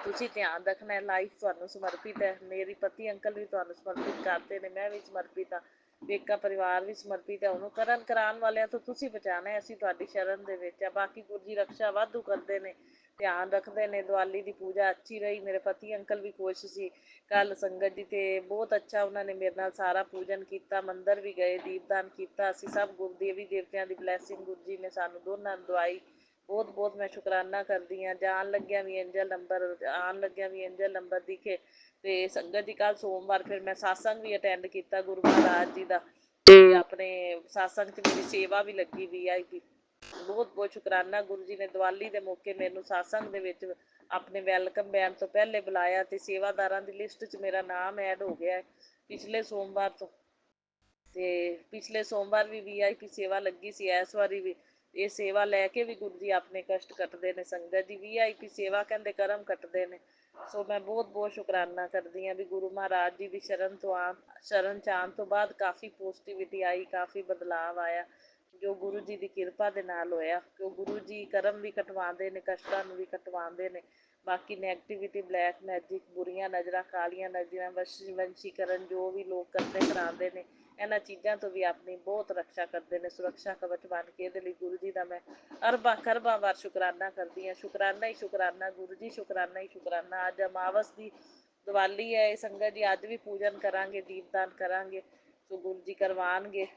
ਤੁਸੀਂ ਧਿਆਨ ਰੱਖਣਾ, ਲਾਈਫ ਤੁਹਾਨੂੰ ਸਮਰਪਿਤ ਹੈ। ਮੇਰੀ ਪਤੀ ਅੰਕਲ ਵੀ ਤੁਹਾਨੂੰ ਸਮਰਪਿਤ ਕਰਦੇ ਨੇ, ਮੈਂ ਵੀ ਸਮਰਪਿਤ ਹਾਂ, ਪੇਕਾ ਪਰਿਵਾਰ ਵੀ ਸਮਰਪਿਤ ਹੈ। ਉਹਨੂੰ ਕਰਨ ਕਰਾਉਣ ਵਾਲਿਆਂ ਤੋਂ ਤੁਸੀਂ ਬਚਾਉਣਾ, ਅਸੀਂ ਤੁਹਾਡੀ ਸ਼ਰਨ ਦੇ ਵਿੱਚ ਆ। ਬਾਕੀ ਗੁਰੂ ਜੀ ਰਕਸ਼ਾ ਵਾਧੂ ਕਰਦੇ ਨੇ, ਧਿਆਨ ਰੱਖਦੇ ਨੇ। ਦੀਵਾਲੀ ਦੀ ਪੂਜਾ ਅੱਛੀ ਰਹੀ, ਮੇਰੇ ਪਤੀ ਅੰਕਲ ਵੀ ਖੁਸ਼ ਸੀ ਕੱਲ ਸੰਗਤ ਜੀ। ਤੇ ਬਹੁਤ ਅੱਛਾ ਉਹਨਾਂ ਨੇ ਮੇਰੇ ਨਾਲ ਸਾਰਾ ਪੂਜਨ ਕੀਤਾ, ਮੰਦਿਰ ਵੀ ਗਏ, ਦੀਪਦਾਨ ਕੀਤਾ। ਅਸੀਂ ਸਭ ਗੁਰੂ ਦੇਵੀ ਦੇਵਤਿਆਂ ਦੀ ਬਲੈਸਿੰਗ ਗੁਰੂ ਜੀ ਨੇ ਸਾਨੂੰ ਦੋਨਾਂ ਨੂੰ ਦਵਾਈ। ਬਹੁਤ ਬਹੁਤ ਮੈਂ ਸ਼ੁਕਰਾਨਾ ਕਰਦੀ ਹਾਂ। ਜਾਣ ਲੱਗਿਆ ਵੀ ਐਂਜਲ ਨੰਬਰ, ਆਉਣ ਲੱਗਿਆ ਵੀ ਐਂਜਲ ਨੰਬਰ ਦਿਖੇ। ਤੇ ਸੰਗਤ ਜੀ ਕੱਲ ਸੋਮਵਾਰ ਫਿਰ ਮੈਂ ਸਾਸੰਗ ਵੀ ਅਟੈਂਡ ਕੀਤਾ ਗੁਰੂ ਮਹਾਰਾਜ ਜੀ ਦਾ। ਤੇ ਆਪਣੇ ਸਾਸੰਗ 'ਚ ਮੇਰੀ ਸੇਵਾ ਵੀ ਲੱਗੀ VIP। ਬਹੁਤ ਬਹੁਤ ਸ਼ੁਕਰਾਨਾ ਗੁਰੂ ਜੀ ਨੇ ਦੀਵਾਲੀ ਦੇ ਮੌਕੇ ਮੈਨੂੰ ਸਾਸੰਗ ਦੇ ਵਿੱਚ ਆਪਣੇ ਵੈਲਕਮ ਬੈਨ ਤੋਂ ਪਹਿਲੇ ਬੁਲਾਇਆ ਤੇ ਸੇਵਾਦਾਰਾਂ ਦੀ ਲਿਸਟ 'ਚ ਮੇਰਾ ਨਾਮ ਐਡ ਹੋ ਗਿਆ ਪਿਛਲੇ ਸੋਮਵਾਰ ਤੋਂ। ਤੇ ਪਿਛਲੇ ਸੋਮਵਾਰ ਵੀ VIP ਸੇਵਾ ਲੱਗੀ ਸੀ, ਇਸ ਵਾਰੀ ਵੀ ਇਹ ਸੇਵਾ ਲੈ ਕੇ ਵੀ ਗੁਰੂ ਜੀ ਆਪਣੇ ਕਸ਼ਟ ਕੱਟਦੇ ਨੇ ਸੰਗਤ ਜੀ। VIP ਸੇਵਾ ਕਹਿੰਦੇ ਕਰਮ ਕੱਟਦੇ ਨੇ। ਸੋ ਮੈਂ ਬਹੁਤ ਬਹੁਤ ਸ਼ੁਕਰਾਨਾ ਕਰਦੀ ਹਾਂ ਵੀ ਗੁਰੂ ਮਹਾਰਾਜ ਜੀ ਦੀ ਸ਼ਰਨ 'ਚ ਆਉਣ ਤੋਂ ਬਾਅਦ ਕਾਫੀ ਪੋਜ਼ੀਟਿਵਿਟੀ ਆਈ, ਕਾਫੀ ਬਦਲਾਵ ਆਇਆ ਜੋ ਗੁਰੂ ਜੀ ਦੀ ਕਿਰਪਾ ਦੇ ਨਾਲ ਹੋਇਆ। ਕਿਉਂ ਗੁਰੂ ਜੀ ਕਰਮ ਵੀ ਕਟਵਾਉਂਦੇ ਨੇ, ਕਸ਼ਟਾਂ ਨੂੰ ਵੀ ਕਟਵਾਉਂਦੇ ਨੇ। ਬਾਕੀ ਨੈਗੇਟਿਵਿਟੀ, ਬਲੈਕ ਮੈਜਿਕ, ਬੁਰੀਆਂ ਨਜ਼ਰਾਂ, ਕਾਲੀਆਂ ਨਜ਼ਰਾਂ, ਵੰਸ਼ੀਕਰਨ ਜੋ ਵੀ ਲੋਕ ਕਰਦੇ ਕਰਾਉਂਦੇ ਨੇ, ਇਹਨਾਂ ਚੀਜ਼ਾਂ ਤੋਂ ਵੀ ਆਪਣੀ ਬਹੁਤ ਰਕਸ਼ਾ ਕਰਦੇ ਨੇ, ਸੁਰੱਖਿਆ ਕਵਚ ਬਣ ਕੇ। ਇਹਦੇ ਲਈ ਗੁਰੂ ਜੀ ਦਾ ਮੈਂ ਅਰਬਾਂ ਖਰਬਾਂ ਵਾਰ ਸ਼ੁਕਰਾਨਾ ਕਰਦੀ ਹਾਂ। ਸ਼ੁਕਰਾਨਾ ਹੀ ਸ਼ੁਕਰਾਨਾ ਗੁਰੂ ਜੀ, ਸ਼ੁਕਰਾਨਾ ਹੀ ਸ਼ੁਕਰਾਨਾ। ਅੱਜ ਅਮਾਵਸ ਦੀ ਦੀਵਾਲੀ ਹੈ ਇਹ ਸੰਗਤ ਜੀ, ਅੱਜ ਵੀ ਪੂਜਨ ਕਰਾਂਗੇ, ਦੀਪਦਾਨ ਕਰਾਂਗੇ। ਸੋ ਗੁਰੂ ਜੀ ਕਰਵਾਉਣਗੇ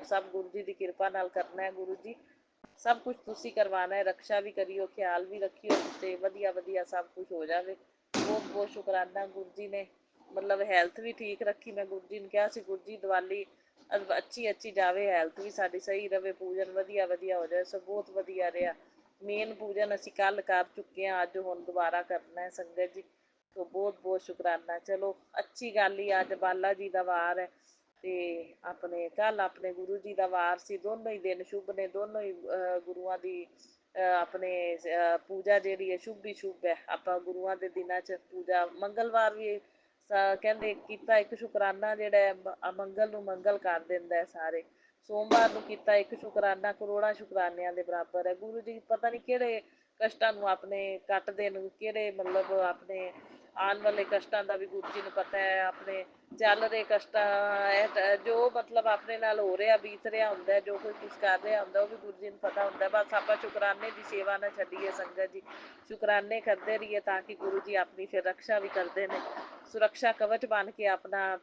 ਸਭ, ਗੁਰੂ ਜੀ ਦੀ ਕਿਰਪਾ ਨਾਲ ਕਰਨਾ ਹੈ। ਗੁਰੂ ਜੀ ਸਭ ਕੁਛ ਤੁਸੀਂ ਕਰਵਾਉਣਾ ਹੈ, ਰਕਸ਼ਾ ਵੀ ਕਰਿਓ, ਖਿਆਲ ਵੀ ਰੱਖਿਓ ਤੇ ਵਧੀਆ ਵਧੀਆ ਸਭ ਕੁਛ ਹੋ ਜਾਵੇ। ਬਹੁਤ ਬਹੁਤ ਸ਼ੁਕਰਾਨਾ ਗੁਰੂ ਜੀ ਨੇ ਮਤਲਬ ਹੈਲਥ ਵੀ ਠੀਕ ਰੱਖੀ। ਮੈਂ ਗੁਰੂ ਜੀ ਨੂੰ ਕਿਹਾ ਸੀ ਗੁਰੂ ਜੀ ਦੀਵਾਲੀ ਅੱਛੀ ਜਾਵੇ, ਹੈਲਥ ਵੀ ਸਾਡੀ ਸਹੀ ਰਵੇ, ਪੂਜਨ ਵਧੀਆ ਵਧੀਆ ਹੋ ਜਾਵੇ। ਸੋ ਬਹੁਤ ਵਧੀਆ ਰਿਹਾ। ਮੇਨ ਪੂਜਨ ਅਸੀਂ ਕੱਲ ਕਰ ਚੁੱਕੇ ਹਾਂ, ਅੱਜ ਹੁਣ ਦੁਬਾਰਾ ਕਰਨਾ ਹੈ ਸੰਗਤ ਜੀ। ਸੋ ਬਹੁਤ ਬਹੁਤ ਸ਼ੁਕਰਾਨਾ। ਚਲੋ ਅੱਛੀ ਗੱਲ ਹੀ, ਅੱਜ ਬਾਲਾ ਜੀ ਦਾ ਵਾਰ ਹੈ ਤੇ ਆਪਣੇ ਕੱਲ ਆਪਣੇ ਗੁਰੂ ਜੀ ਦਾ ਵਾਰ ਸੀ। ਦੋਨੋਂ ਹੀ ਦਿਨ ਸ਼ੁਭ ਨੇ, ਦੋਨੋਂ ਹੀ ਗੁਰੂਆਂ ਦੀ ਆਪਣੇ ਪੂਜਾ ਜਿਹੜੀ ਹੈ ਸ਼ੁਭ ਹੀ ਸ਼ੁਭ ਹੈ। ਆਪਾਂ ਗੁਰੂਆਂ ਦੇ ਦਿਨਾਂ 'ਚ ਪੂਜਾ ਮੰਗਲਵਾਰ ਵੀ ਕਹਿੰਦੇ ਕੀਤਾ ਇੱਕ ਸ਼ੁਕਰਾਨਾ ਜਿਹੜਾ ਮੰਗਲ ਨੂੰ ਮੰਗਲ ਕਰ ਦਿੰਦਾ ਹੈ ਸਾਰੇ। ਸੋਮਵਾਰ ਨੂੰ ਕੀਤਾ ਇੱਕ ਸ਼ੁਕਰਾਨਾ ਕਰੋੜਾਂ ਸ਼ੁਕਰਾਨਿਆਂ ਦੇ ਬਰਾਬਰ ਹੈ। ਗੁਰੂ ਜੀ ਪਤਾ ਨਹੀਂ ਕਿਹੜੇ ਕਸ਼ਟਾਂ ਨੂੰ ਆਪਣੇ ਕੱਟਦੇ ਨੂੰ, ਕਿਹੜੇ ਮਤਲਬ ਆਪਣੇ ਆਉਣ ਵਾਲੇ ਕਸ਼ਟਾਂ ਦਾ ਵੀ ਗੁਰੂ ਜੀ ਨੂੰ ਪਤਾ ਹੈ। ਆਪਣੇ ਚੱਲ ਰਹੇ ਕਸ਼ਟਾਂ ਜੋ ਮਤਲਬ ਆਪਣੇ ਨਾਲ ਹੋ ਰਿਹਾ, ਬੀਤ ਰਿਹਾ ਹੁੰਦਾ, ਜੋ ਕੋਈ ਕੁਛ ਕਰ ਰਿਹਾ ਹੁੰਦਾ, ਉਹ ਵੀ ਗੁਰੂ ਜੀ ਨੂੰ ਪਤਾ ਹੁੰਦਾ। ਬਸ ਆਪਾਂ ਸ਼ੁਕਰਾਨੇ ਦੀ ਸੇਵਾ ਨਾ ਛੱਡੀਏ ਸੰਗਤ ਜੀ, ਸ਼ੁਕਰਾਨੇ ਕਰਦੇ ਰਹੀਏ ਤਾਂ ਕਿ ਗੁਰੂ ਜੀ ਆਪਣੀ ਫਿਰ ਰਕਸ਼ਾ ਵੀ ਕਰਦੇ ਨੇ, ਸੁਰੱਖਿਆ ਕਵਚ ਬਣ ਕੇ ਆਪਣਾ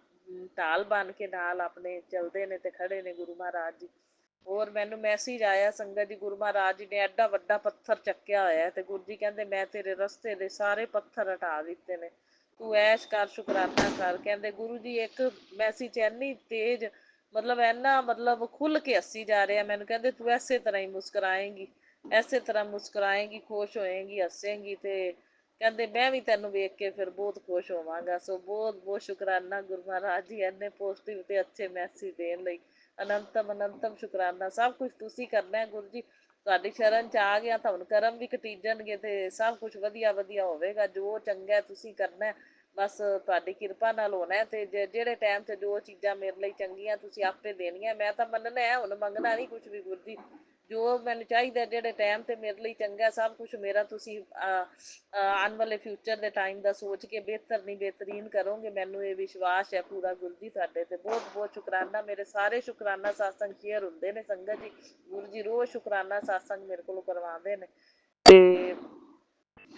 ਢਾਲ ਬਣ ਕੇ ਨਾਲ ਆਪਣੇ ਚੱਲਦੇ ਨੇ ਤੇ ਖੜੇ ਨੇ ਗੁਰੂ ਮਹਾਰਾਜ ਜੀ। ਹੋਰ ਮੈਨੂੰ ਮੈਸੇਜ ਆਇਆ ਸੰਗਤ ਜੀ, ਗੁਰੂ ਮਹਾਰਾਜ ਜੀ ਨੇ ਐਡਾ ਵੱਡਾ ਪੱਥਰ ਚੱਕਿਆ ਹੋਇਆ ਤੇ ਗੁਰੂ ਜੀ ਕਹਿੰਦੇ ਮੈਂ ਤੇਰੇ ਰਸਤੇ ਦੇ ਸਾਰੇ ਪੱਥਰ ਹਟਾ ਦਿੱਤੇ ਨੇ, ਤੂੰ ਐਸ਼ ਕਰ, ਸ਼ੁਕਰਾਨਾ ਕਰ। ਕਹਿੰਦੇ ਗੁਰੂ ਜੀ ਇੱਕ ਮੈਸੇਜ ਇੰਨੀ ਤੇਜ਼ ਮਤਲਬ ਇੰਨਾ ਮਤਲਬ ਖੁੱਲ੍ਹ ਕੇ ਹੱਸੀ ਜਾ ਰਿਹਾ। ਮੈਨੂੰ ਕਹਿੰਦੇ ਤੂੰ ਐਸੇ ਤਰ੍ਹਾਂ ਹੀ ਮੁਸਕਰਾਏਂਗੀ, ਐਸੇ ਤਰ੍ਹਾਂ ਮੁਸਕਰਾਏਂਗੀ, ਖੁਸ਼ ਹੋਏਂਗੀ, ਹੱਸੇਂਗੀ ਤੇ ਕਹਿੰਦੇ ਮੈਂ ਵੀ ਤੈਨੂੰ ਵੇਖ ਕੇ ਫਿਰ ਬਹੁਤ ਖੁਸ਼ ਹੋਵਾਂਗਾ। ਸੋ ਬਹੁਤ ਬਹੁਤ ਸ਼ੁਕਰਾਨਾ ਗੁਰੂ ਮਹਾਰਾਜ ਜੀ ਇੰਨੇ ਪੋਜ਼ਿਟਿਵ ਤੇ ਅੱਛੇ ਮੈਸੇਜ ਦੇਣ ਲਈ। ਅਨੰਤਮ ਅਨੰਤਮ ਸ਼ੁਕਰਾਨਾ। ਸਭ ਕੁਝ ਤੁਸੀਂ ਕਰਨਾ ਹੈ ਗੁਰੂ ਜੀ, ਤੁਹਾਡੀ ਸ਼ਰਨ ਚ ਆ ਗਿਆ ਤਾਂ ਹੁਣ ਕਰਮ ਵੀ ਕਟੀਜਣਗੇ ਤੇ ਸਭ ਕੁਝ ਵਧੀਆ ਵਧੀਆ ਹੋਵੇਗਾ। ਜੋ ਚੰਗਾ ਤੁਸੀਂ ਕਰਨਾ ਹੈ, ਬਸ ਤੁਹਾਡੀ ਕਿਰਪਾ ਨਾਲ ਹੋਣਾ ਹੈ। ਤੇ ਜਿਹੜੇ ਟਾਈਮ 'ਤੇ ਜੋ ਚੀਜ਼ਾਂ ਮੇਰੇ ਲਈ ਚੰਗੀਆਂ ਤੁਸੀਂ ਆਪੇ ਦੇਣੀਆਂ। ਮੈਂ ਤਾਂ ਮੰਨਣਾ ਹੈ, ਹੁਣ ਮੰਗਣਾ ਨਹੀਂ ਕੁਝ ਵੀ ਗੁਰੂ ਜੀ। ਜੋ ਮੈਨੂੰ ਚਾਹੀਦਾ ਜਿਹੜੇ ਟਾਈਮ 'ਤੇ ਮੇਰੇ ਲਈ ਚੰਗਾ, ਸਭ ਕੁਝ ਮੇਰਾ ਤੁਸੀਂ ਆਉਣ ਵਾਲੇ ਫਿਊਚਰ ਦੇ ਟਾਈਮ ਦਾ ਸੋਚ ਕੇ ਬਿਹਤਰ ਨਹੀਂ ਬਿਹਤਰੀਨ ਕਰੋਗੇ। ਮੈਨੂੰ ਇਹ ਵਿਸ਼ਵਾਸ ਹੈ ਪੂਰਾ ਗੁਰੂ ਜੀ ਤੁਹਾਡੇ ਤੇ। ਬਹੁਤ ਬਹੁਤ ਸ਼ੁਕਰਾਨਾ। ਮੇਰੇ ਸਾਰੇ ਸ਼ੁਕਰਾਨਾ ਸਾਸੰਗ ਸ਼ੇਅਰ ਹੁੰਦੇ ਨੇ ਸੰਗਤ ਜੀ। ਗੁਰੂ ਜੀ ਰੋਜ਼ ਸ਼ੁਕਰਾਨਾ ਸਾਸੰਗ ਮੇਰੇ ਕੋਲੋਂ ਕਰਵਾਉਂਦੇ ਨੇ ਤੇ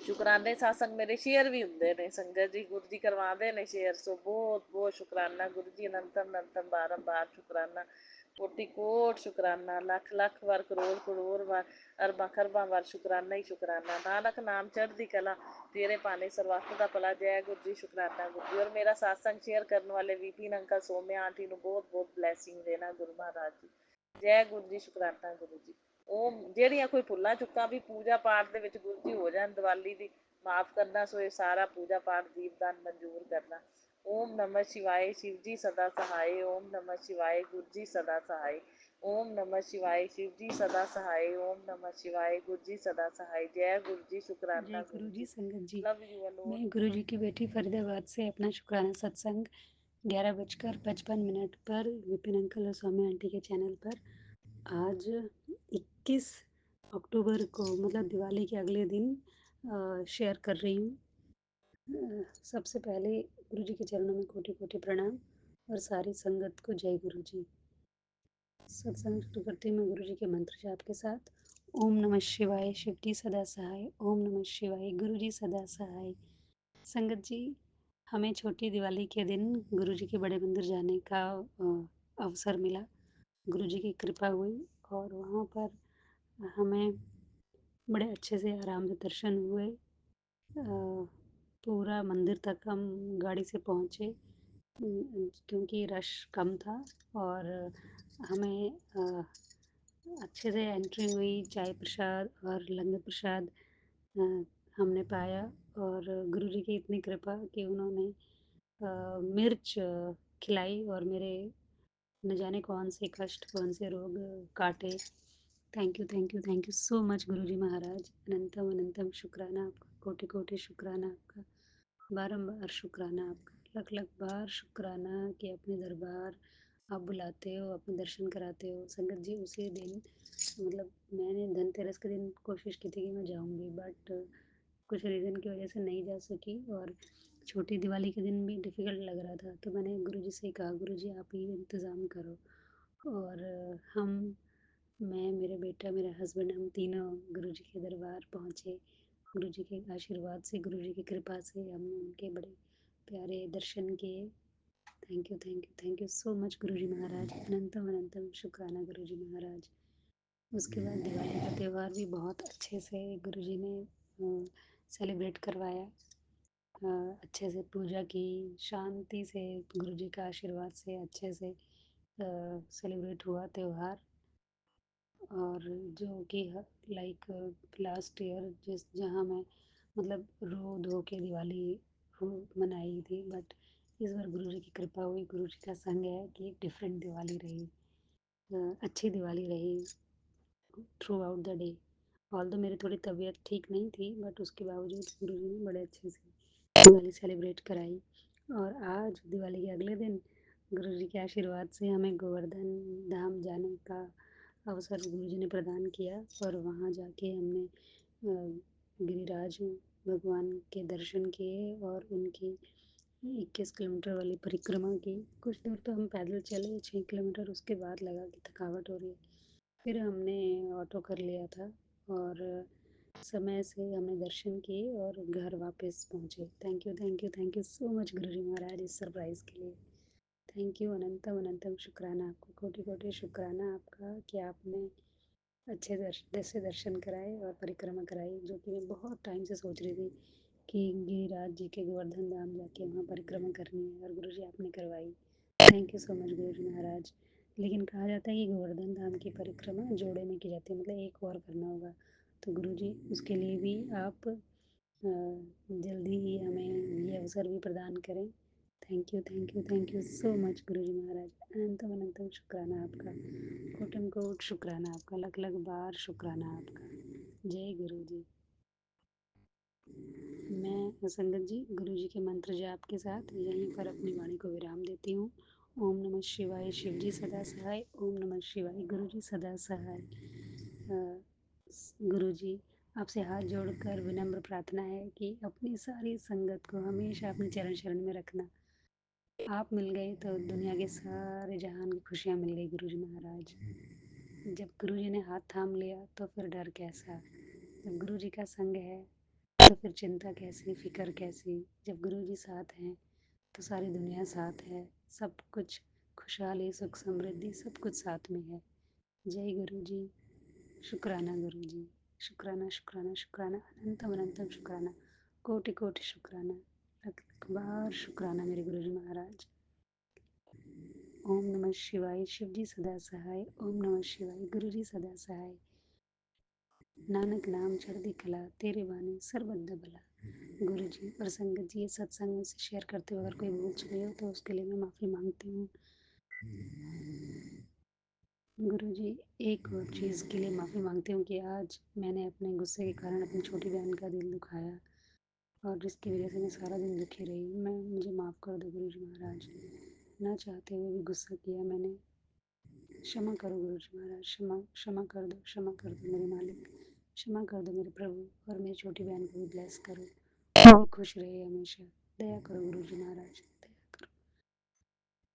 ਸ਼ੁਕਰਾਨੇ ਸਾਸੰਗ ਮੇਰੇ ਸ਼ੇਅਰ ਵੀ ਹੁੰਦੇ ਨੇ ਸੰਗਤ ਜੀ। ਗੁਰੂ ਜੀ ਕਰਵਾਉਂਦੇ ਨੇ ਸ਼ੇਅਰ। ਸੋ ਬਹੁਤ ਬਹੁਤ ਸ਼ੁਕਰਾਨਾ ਗੁਰੂ ਜੀ। ਅਨੰਤਮ ਅਨੰਤਮ ਬਾਰੰਬਾਰ ਸ਼ੁਕਰਾਨਾ। ਕੋਟि ਕੋਟ ਸ਼ੁਕਰਾਨਾ। ਲੱਖ ਲੱਖ ਵਾਰ, ਕਰੋੜ ਕਰੋੜ ਵਾਰ, ਅਰਬਾਂ ਖਰਬਾਂ ਵਾਰ ਸ਼ੁਕਰਾਨਾ ਹੀ ਸ਼ੁਕਰਾਨਾ। ਨਾਨਕ ਨਾਮ ਚੜ੍ਹਦੀ ਕਲਾ, ਤੇਰੇ ਭਾਣੇ ਸਰਬੱਤ ਦਾ ਭਲਾ। ਜੈ ਗੁਰੂ ਜੀ। ਸ਼ੁਕਰਾਨਾ ਗੁਰੂ ਜੀ। ਔਰ ਮੇਰਾ ਸਾਸੰਗ ਸ਼ੇਅਰ ਕਰਨ ਵਾਲੇ ਵਿਪਿਨ ਅੰਕਲ, ਸੋਮਿਆ ਆਂਟੀ ਨੂੰ ਬਹੁਤ ਬਹੁਤ ਬਲੈਸਿੰਗ ਦੇਣਾ ਗੁਰੂ ਮਹਾਰਾਜ ਜੀ। ਜੈ ਗੁਰੂ ਜੀ। ਸ਼ੁਕਰਾਨਾ ਗੁਰੂ ਜੀ। ਉਹ ਜਿਹੜੀਆਂ ਕੋਈ ਭੁੱਲਾਂ ਚੁੱਕਾਂ ਵੀ ਪੂਜਾ ਪਾਠ ਦੇ ਵਿੱਚ ਗੁਰੂ ਜੀ ਹੋ ਜਾਣ ਦੀਵਾਲੀ ਦੀ, ਮਾਫ ਕਰਨਾ। ਸੋ ਇਹ ਸਾਰਾ ਪੂਜਾ ਪਾਠ ਦੀਪਦਾਨ ਮਨਜ਼ੂਰ ਕਰਨਾ। ਓਮ ਨਮः शिवाय। शिव जी सदा सहाय। ओम नमः शिवाय। गुरु जी सदा सहाय। ओम नमः शिवाय। शिव जी सदा सहाय। ओम नमः शिवाय। गुरु जी सदा सहाय। जय गुरु जी। शुक्राना जय गुरु गुरु जी। जी। संगत जी, लव यू अलोड। मैं गुरु जी की बेटी फरीदाबाद से अपना शुक्राना सत्संग 11:55 पर विपिन अंकल और स्वामी आंटी के चैनल पर आज 21 अक्टूबर को, मतलब दिवाली के अगले दिन शेयर कर रही हूँ। सबसे पहले गुरु जी के चरणों में कोटि कोटि प्रणाम और सारी संगत को जय गुरु जी। सत्संग शुरू करते हैं मैं गुरु जी के मंत्र जाप के साथ। ओम नमः शिवाय। शिव जी सदा सहाय। ओम नमः शिवाय। गुरु जी सदा सहाय। संगत जी, हमें छोटी दिवाली के दिन गुरु जी के बड़े मंदिर जाने का अवसर मिला। गुरु जी की कृपा हुई और वहाँ पर हमें बड़े अच्छे से आराम से दर्शन हुए। पूरा मंदिर तक हम गाड़ी से पहुँचे क्योंकि रश कम था और हमें अच्छे से एंट्री हुई। चाय प्रसाद और लंगर प्रसाद हमने पाया और गुरु जी की इतनी कृपा कि उन्होंने मिर्च खिलाई और मेरे न जाने कौन से कष्ट, कौन से रोग काटे। Thank you thank you thank you so much गुरु जी महाराज। अनंतम अनंतम शुक्राना आपका। कोटि कोटि शुक्राना आपका। बारंबार शुक्राना आपका। लख लख बार शुक्राना कि अपने दरबार आप बुलाते हो, अपने दर्शन कराते हो। संगत जी, उसी दिन मतलब मैंने धनतेरस के दिन कोशिश की थी कि मैं जाऊंगी, बट कुछ रीज़न की वजह से नहीं जा सकी और छोटी दिवाली के दिन भी डिफ़िकल्ट लग रहा था। तो मैंने गुरुजी से कहा, गुरुजी आप ही इंतज़ाम करो। और हम, मैं, मेरा बेटा, मेरा हस्बैंड, हम तीनों गुरुजी के दरबार पहुँचे। गुरुजी के आशीर्वाद से, गुरुजी की कृपा से हमने उनके बड़े प्यारे दर्शन किए। थैंक यू सो मच गुरुजी महाराज। अनंतम अनंतम शुक्राना गुरुजी महाराज। उसके बाद दिवाली का त्यौहार भी बहुत अच्छे से गुरुजी ने सेलिब्रेट करवाया। अच्छे से पूजा की, शांति से, गुरुजी का आशीर्वाद से अच्छे से सेलिब्रेट हुआ त्यौहार। और जो कि लाइक लास्ट ईयर जहाँ मैं मतलब रो धो के दिवाली मनाई थी, बट इस बार गुरुजी की कृपा हुई, गुरुजी का संग है कि एक डिफरेंट दिवाली रही। अच्छी दिवाली रही through out the day. Although मेरी थोड़ी तबीयत ठीक नहीं थी, बट उसके बावजूद गुरुजी ने बड़े अच्छे से दिवाली सेलिब्रेट कराई। और आज दिवाली के अगले दिन गुरुजी के आशीर्वाद से हमें गोवर्धन धाम जाने का अवसर गुरुजी ने प्रदान किया और वहाँ जाके हमने गिरिराज भगवान के दर्शन किए और उनकी 21 किलोमीटर वाली परिक्रमा की। कुछ दूर तो हम पैदल चले, 6 किलोमीटर, उसके बाद लगा कि थकावट हो रही है। फिर हमने ऑटो कर लिया था और समय से हमने दर्शन किए और घर वापस पहुँचे। थैंक यू सो मच गुरुजी महाराज इस सरप्राइज़ के लिए। Thank you. अनंतम अनंतम शुक्राना आपको। कोटि कोटि शुक्राना आपका कि आपने अच्छे से दर्शन कराए और परिक्रमा कराई, जो कि मैं बहुत टाइम से सोच रही थी कि गिरिराज जी के गोवर्धन धाम जाके वहाँ परिक्रमा करनी है और गुरुजी आपने करवाई। थैंक यू सो मच गुरुजी महाराज। लेकिन कहा जाता है कि गोवर्धन धाम की परिक्रमा जोड़े में की जाती है, मतलब एक और करना होगा। तो गुरुजी उसके लिए भी आप जल्दी ही हमें ये अवसर भी प्रदान करें। थैंक यू सो मच गुरुजी महाराज। अनंतम अनंतम शुक्राना आपका, कोटन कोट शुक्राना आपका, लख लख बार शुक्राना आपका। जय गुरु जी। मैं संगत जी गुरु जी के मंत्र जाप के साथ यहीं पर अपनी वाणी को विराम देती हूँ। ओम नमः शिवाय, शिव जी सदा सहाय। ओम नमः शिवाय, गुरु जी सदा सहाय। गुरु जी आपसे हाथ जोड़कर विनम्र प्रार्थना है कि अपनी सारी संगत को हमेशा अपने चरण शरण में रखना। आप मिल गए तो दुनिया के सारे जहान की खुशियाँ मिल गई गुरु जी महाराज। जब गुरु जी ने हाथ थाम लिया तो फिर डर कैसा, जब गुरु जी का संग है तो फिर चिंता कैसी, फिक्र कैसी। जब गुरु जी साथ हैं तो सारी दुनिया साथ है, सब कुछ खुशहाली, सुख, समृद्धि सब कुछ साथ में है। जय गुरु जी। शुक्राना गुरु जी, शुक्राना शुक्राना शुक्राना, अनंतम अनंतम शुक्राना, कोटि कोटि शुक्राना, लख लख बार शुक्राना मेरे गुरु जी महाराज। ओम नमः शिवाय, शिव जी सदा सहाय। ओम नमः शिवाय, गुरु जी सदा सहाय। नानक नाम चढ़ती कला, तेरे बानी सर्वदा भला। गुरु जी और संगत जी, ये सत्संग मुझसे शेयर करते हुए अगर कोई भूल चुकी हो तो उसके लिए मैं माफ़ी मांगती हूँ। गुरु जी एक और चीज़ के लिए माफ़ी मांगती हूँ कि आज मैंने अपने गुस्से के कारण अपनी छोटी बहन का दिल दुखाया और जिसकी वजह से मैं सारा दिन दुखी रही। मुझे माफ़ कर दो गुरु जी महाराज, ना चाहते हुए भी गुस्सा किया मैंने। क्षमा करो गुरु जी महाराज, क्षमा कर दो, क्षमा कर दो मेरे मालिक, क्षमा कर दो मेरे प्रभु, और मेरी छोटी बहन को भी ब्लेस करो, वो खुश रहे हमेशा। दया करो गुरु जी महाराज, दया करो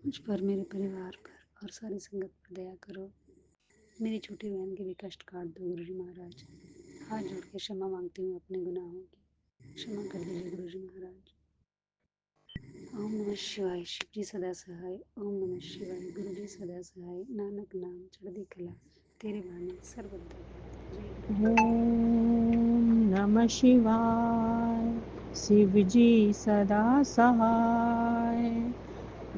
मुझ पर, मेरे परिवार पर और सारी संगत पर दया करो। मेरी छोटी बहन के भी कष्ट काट दो गुरु जी महाराज। हाथ जोड़ के क्षमा मांगती हूँ अपने गुनाहों की, क्षमा कर दीजिए गुरु जी महाराज। ओम नमः शिवाय, शिव जी सदा सहाय। ओम नमः शिवाय, गुरु जी सदा सहाय। नानक नाम चढ़ती कला, तेरे बानी सर्वदा भला। जय गुरु जी। ओम नमः शिवाय, शिव जी सदा सहाय।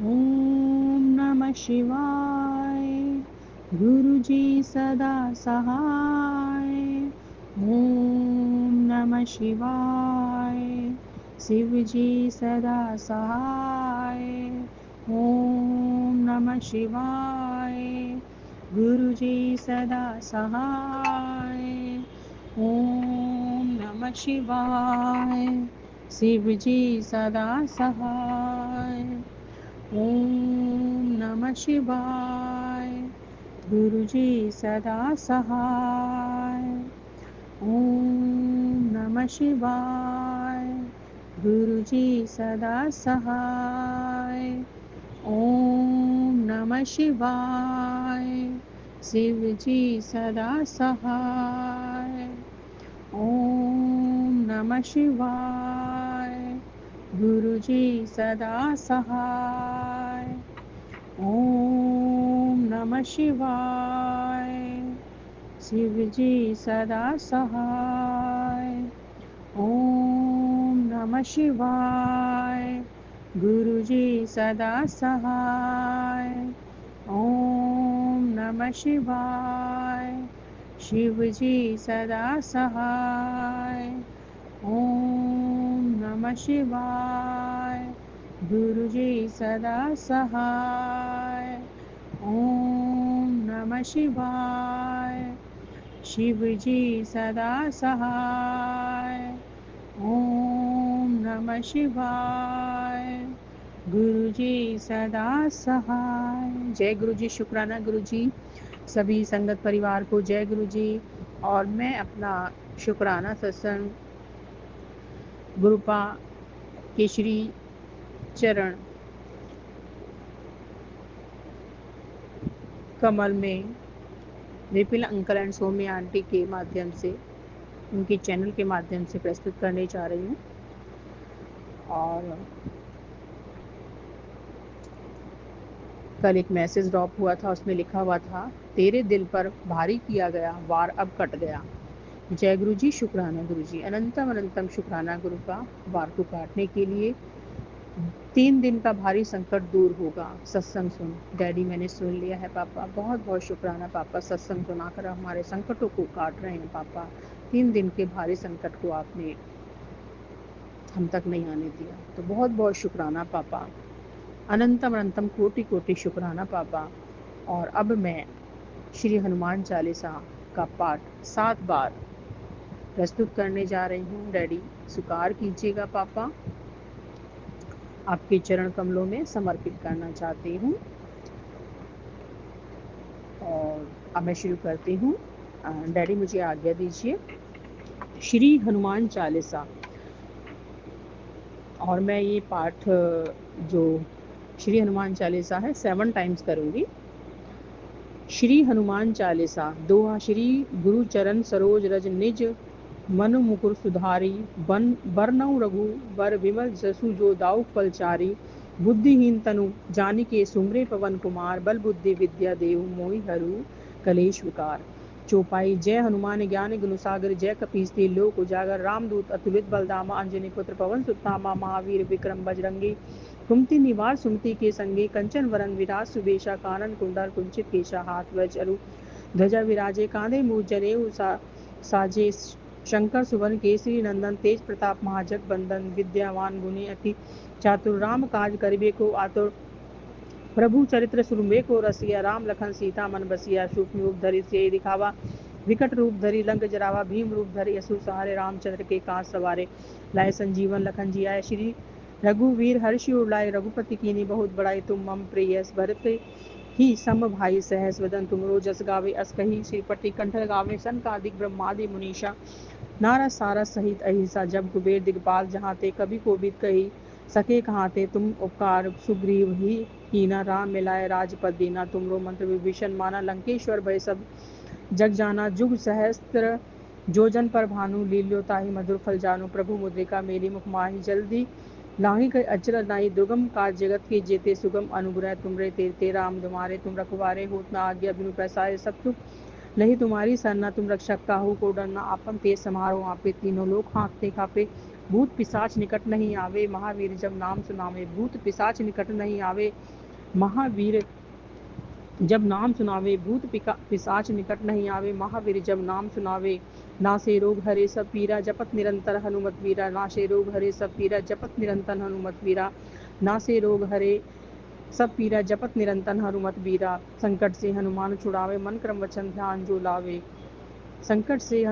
ओम नमः शिवाय, गुरु जी सदा सहाय। ओम नमः शिवाय, शिव जी सदा सहाय। ओम नमः शिवाय, गुरु जी सदा सहाय। ओम नमः शिवाय, शिव जी सदा सहाय। ओम नमः शिवाय, गुरु जी सदा सहाय। ओम नमः शिवाय, गुरु जी सदा सहाय। ओम नमः शिवाय, शिव जी सदा सहाय। ओम नमः शिवाय, गुरु जी सदा सहाय। ओम नमः शिवाय, शिव जी सदा सहाय। ओम नमः शिवाय, गुरु जी सदा सहाय। ओम नमः शिवाय, शिव जी सदा सहाय। ओम नमः शिवाय, गुरु जी सदा सहाय। ओम नमः शिवाय, शिव जी सदा सहाय। ओम नमः शिवाय, गुरु जी सदा सहाय। जय गुरु जी। शुक्राना गुरु जी। सभी संगत परिवार को जय गुरु जी। और मैं अपना शुक्राना सत्संग गुरुपा के श्री चरण कमल में Vipin uncle and Saumya aunty के माध्यम से, उनके चैनल के माध्यम से प्रस्तुत करने जा रही हूँ। और कल एक मैसेज ड्रॉप हुआ था, उसमें लिखा हुआ था, तेरे दिल पर भारी किया गया वार अब कट गया। जय गुरु जी। शुक्राना गुरु जी। अनंतम अनंतम शुक्राना गुरु का, वार को काटने के लिए। 3 दिन का भारी संकट दूर होगा। सत्संग सुन डैडी, मैंने सुन लिया है पापा। बहुत बहुत शुक्राना पापा, सत्संग सुनाकर हमारे संकटों को काट रहे हैं पापा। 3 दिन के भारी संकट को आपने हम तक नहीं आने दिया। तो बहुत बहुत शुक्राना पापा, अनंतम अनंतम कोटि कोटि शुक्राना पापा। और अब मैं श्री हनुमान चालीसा का पाठ 7 बार प्रस्तुत करने जा रही हूँ। डैडी स्वीकार कीजिएगा पापा, आपके चरण कमलों में समर्पित करना चाहती हूँ। और अब मैं शुरू करती हूँ। डैडी मुझे आज्ञा दीजिए। श्री हनुमान चालीसा। और मैं ये पाठ जो श्री हनुमान चालीसा है 7 टाइम्स करूँगी। श्री हनुमान चालीसा। दोहा। श्री गुरु चरण सरोज रज निज मनु मुकुर सुधारी, बरनउँ रघु बर विमल जसु जो दाऊ फलचारी। बुद्धिहीन तनु जानिके सुमरे पवन कुमार, बल बुद्धि विद्या देहु मोहि हरु कलेश विकार। चौपाई। जय हनुमान ज्ञान गुण सागर, जय कपीस तिहुँ लोक उजागर। रामदूत अतुलित बलधामा, अंजनी पुत्र पवन सुत नामा। महावीर विक्रम बजरंगी, कुमति निवार सुमति के संगे। कंचन वरन विराज सुबेशा, कानन कुंडल कुंचित केशा। हाथ वज्र अरु ध्वजा विराजे, कांधे मूज जनेऊ साजे। शंकर सुवन केसरी नंदन, तेज प्रताप महाजग बंदन। विद्यावान गुणी अति चातुर, राम काज करिबे को आतुर। प्रभु चरित्र सुनबे को रसिया, राम लखन सीता मन बसिया। सूक्ष्म रूप धरि सियहि दिखावा, विकट रूप धरि लंक जरावा। भीम रूप धरि असुर सहारे, रामचंद्र के काज सवारे। लाए संजीवन लखन जियाए, श्री रघुवीर हर्षि उर लाए। रघुपति कीन्ही बहुत बड़ाई, तुम मम प्रिय भरत ही सम भाई। सहस वदन तुमरो जस गावे, अस कही श्रीपति कंठ लगावे। सनकादिक ब्रह्मादि मुनीषा, नारद सारद सहित अहिसा। जब कुबेर दिगपाल जहाँ ते, कभी कोबिद कही सके कहाँ ते। तुम उपकार सुग्रीव ही कीना, राम मिलाए राजपद दीना। तुमरो मंत्र विभीषण माना, लंकेश्वर भय सब जग जाना। जुग सहस्त्र जोजन पर भानु, लील्यो ताहि मधुर फल जानु। प्रभु मुद्रिका मेली मुख माहि, जल्दी लांघी कई अचरज नाही। दुर्गम काज जगत के जेते, सुगम अनुग्रह तुमरे तेते। राम तुम्हारे तुम रखवारे, होत न आज्ञा बिनु पैसारे। सब सुख लही तुम्हारी सरना, तुम रक्षक काहू को डरना। आपन तेज समारोह आपे, तीनों लोक हाँकते कापे। भूत पिशाच निकट नहीं आवे, महावीर जब नाम सुनावे। भूत पिशाच निकट नहीं आवे, महावीर जब नाम सुनावे। भूत पिशाच निकट नहीं आवे, महावीर जब नाम सुनावे। नासे रोग हरे सब पीरा, जपत निरंतर हनुमत वीरा। नासे रोग हरे सब पीरा, जपत निरंतर हनुमत वीरा। नासे रोग हरे सब पीरा, जपत निरंतर हनुमत वीरा। संकट से हनुमान छुड़ावे, मन क्रम वचन ध्यान जो लावे। संकट से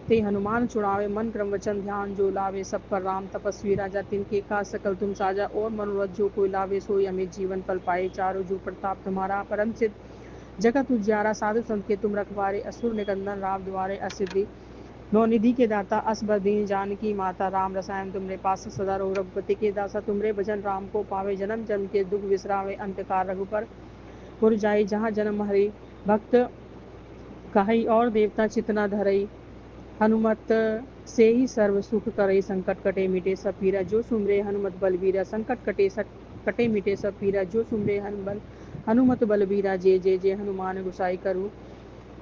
हनुमान छुड़ावे, मन क्रम वचन ध्यान जो लावे। सब पर राम तपस्वी राजा, तिनके काज सकल तुम साजा। और मनोरथ जो कोई लावे, सोई अमित जीवन फल पाए। चारों जुग प्रताप तुम्हारा, परम सिद्ध जगत उजियारा। साधु संत के तुम रखवारे, असुर निकंदन राम द्वारे। असिद्धि नौनिधि के दाता, असबर दीन जानकी माता। राम रसायन तुमरे पास सदा रहो, रघुपति के दासा तुमरे भजन। राम को पावे, जन्म जन्म के दुख विसरावे। अंतकाल रघुपर पुर जाई, जहाँ जन्म हरि भक्त कहाई। और देवता चितना धरई, हनुमत से ही सर्व सुख करई। संकट कटे मिटे सब पीरा, जो सुमरे हनुमत बलबीरा। संकट कटे मिटे सब पीरा, जो सुमरे हनुमत बलबीरा। जय जय जय हनुमान गोसाई, करू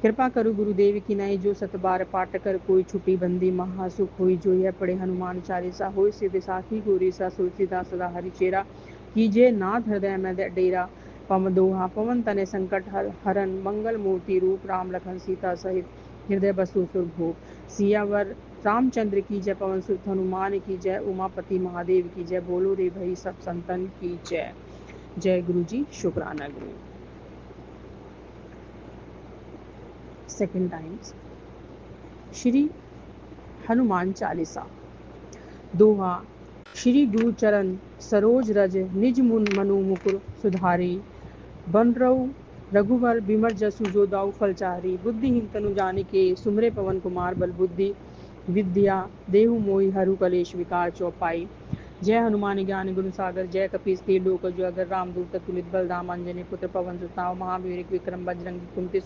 कृपा करू गुरुदेव की नाई। जो सत बार पाठ कर कोई छुटी बंदी, महासुख होई। जो यह पढ़े हनुमान चालीसा, होय सिद्धि साखी गौरी सा। तुलसीदास सदा हरिचेरा, कीजिए नाथ हृदय में डेरा। पवन दोहा। पवन तने संकट हरन, मंगल मूर्ति रूप। राम लखन सीता सहित हृदय बसु सुरभूप। सियावर रामचंद्र की जय, पवन सुत हनुमान की जय। उमापति महादेव की जय, बोलो रे भई सब संतन की जय। जय गुरु जी, शुक्राना गुरु। Second times. श्री हनुमान चालीसा। दोहा। श्री गुरु चरण सरोज रज निज मनु मुकुर सुधारी। बरनउँ रघुबर बिमल जसु जो दाऊ फलचारी। बुद्धिहीन तनु जानिके सुमरे पवन कुमार। बल बुद्धि विद्या देहु मोहि हरु कलेश विकार। चौपाई। जय हनुमान ज्ञान गुण सागर, जय कपीस तिहुँ लोक उजागर। रामदूत अतुलित बलधामा, अंजनी पुत्र पवन सुत नामा। महावीर विक्रम बजरंगी, कुमति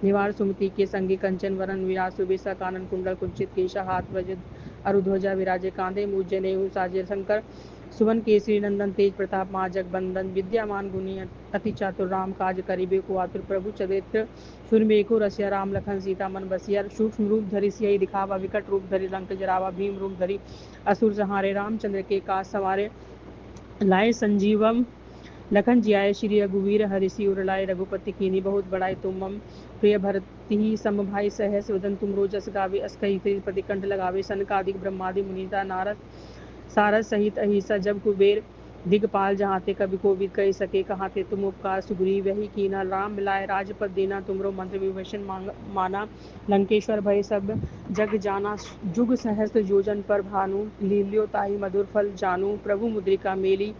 निवार सुमति के संगे। कंचन वरन विराज सुबेसा, कानन कुंडल कुंचित केशा। हाथ वज्र अरु ध्वजा विराजे, कांधे मूज जनेऊ साजे। शंकर सुवन केसरी नंदन, तेज प्रताप महाजग बंदन। विद्यावान गुणी अति चातुर, राम काज करिबे को आतुर। प्रभु चरित्र सुनबे को रसिया, राम लखन सीता मन बसिया। सूक्ष्म रूप धरि सियहि दिखावा, विकट रूप धरि लंक जरावा। भीम रूप धरि असुर संहारे, रामचंद्र के काज सवारे। लाए संजीवन लखन जी आए श्री रघुवीर हरि सिर लाए रघुपति कीनी बहुत बड़ाई तुम मम प्रिय भरती सम भाई सहस वदन तुम रोजस गावे अस कही पति कंठ लगावे सनकादिक ब्रह्मादि मुनीता नारद सारद सहित अहिसा जब कुबेर दिगपाल जहाँ ते कभी कोविद कह सके कहाँ ते तुम उपकार सुग्रीव वही कीना राम मिलाए राजपद देना तुमरो मंत्र विभूषण माना लंकेश्वर भय सब जग जाना जुग सहस्त्र योजन पर भानु लील्यो ताहि मधुर फल जानू प्रभु मुद्रिका मेली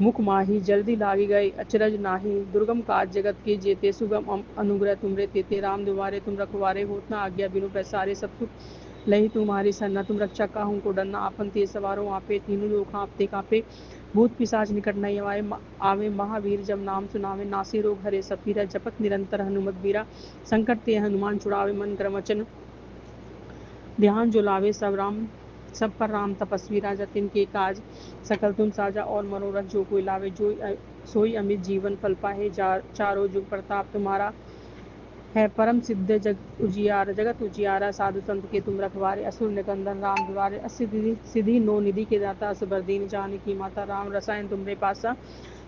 मुख माही जल्दी लागी गई अचरज नाही दुर्गम काज जगत के जेते सुगम अनुग्रह तुमरे तेते राम दुआरे तुम रखवारे होत न आज्ञा बिनु पैसारे सब सुख लही तुम्हारी सरना तुम रक्षा काहू को डरना आपन तेज सवारों आपे तीनों लोग आपते कापे भूत पिशाच निकट नहीं आवे महावीर जब नाम सुनावे नासी रोग हरे सब पीरा जपत निरंतर हनुमत बीरा संकट ते हनुमान छुड़ावे मन क्रम वचन ध्यान जो लावे सब पर राम तपस्वी राजा तिनके काज सकल तुम साजा और मनोरथ जो कोई लावे जो सोई अमित जीवन फल पाहे चारों जुग प्रताप तुम्हारा है परम सिद्ध जगत उजियारा साधु संत के तुम रखवारे असुर निकंदन राम द्वारे सिद्धि नो निधि के दाता असबर दीन जान की माता राम रसायन तुमरे पासा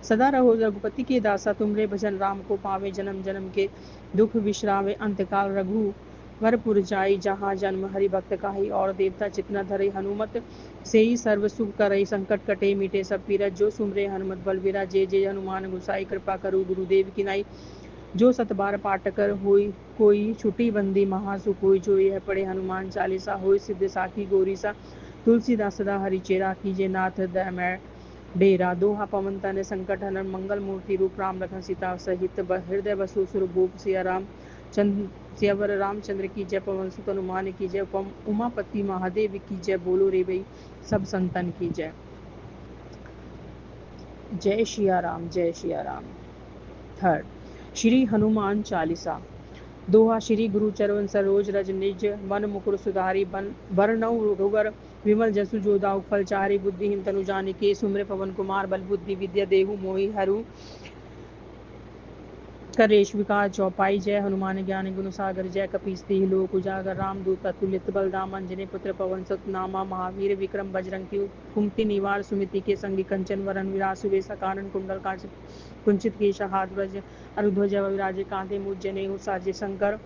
सदा रहो रघुपति के दासा तुमरे भजन राम को पावे जन्म जन्म के दुख विश्रावे अंतकाल रघु वरपुर जाई जहाँ जन्म हरि भक्त काही और देवता चितना धरे हनुमत से ही सर्व सुख करई संकट कटे मिटे सब पीरत जो सुमरे हनुमत बलबीरा जे हनुमान गुसाई कृपा करू गुरुदेव की नाई जो सतबार पाटकर होई कोई छुटी बंदी महासुख होई जो यह पढ़े हनुमान चालीसा होई सिद्ध साखी गौरीसा तुलसीदास सदा हरिचेरा कीजे नाथ हृदय में डेरा दोहा पवन तन संकट हनन मंगल मूर्ति रूप राम लखन सीता सहित हृदय बसु सुर भूप सिया राम चंद्र सियावर रामचंद्र की जय पवन सुत हनुमान की जय उमापति महादेव की जय बोलो रे भई सब संतन की जय। जय शिया राम जय शिया राम। थर्ड श्री हनुमान चालीसा। दोहा श्री गुरु चरण सरोज रज निज मन मुकुर सुधारी बरनऊ रघुवर विमल जसु जो दाऊ फल चारि बुद्धिहीन तनु जानिके सुमरे पवन कुमार बल बुद्धि विद्या देहु मोहि हरु करेश विकार चौपाई जय हनुमान ज्ञान गुण सागर जय कपीस तिहि लोक उजागर राम दूत अतुलित बलदाम अंजनी पुत्र पवन सत नामा महावीर विक्रम बजरंगी कुमति निवार सुमिति के संगी कंचन वरन विराज सुबेसा कानन कुंडल कांच कुंचित केश हाथ ब्रज अरुध्वज विराजे कांधे मुझ जनेऊ साजे शंकर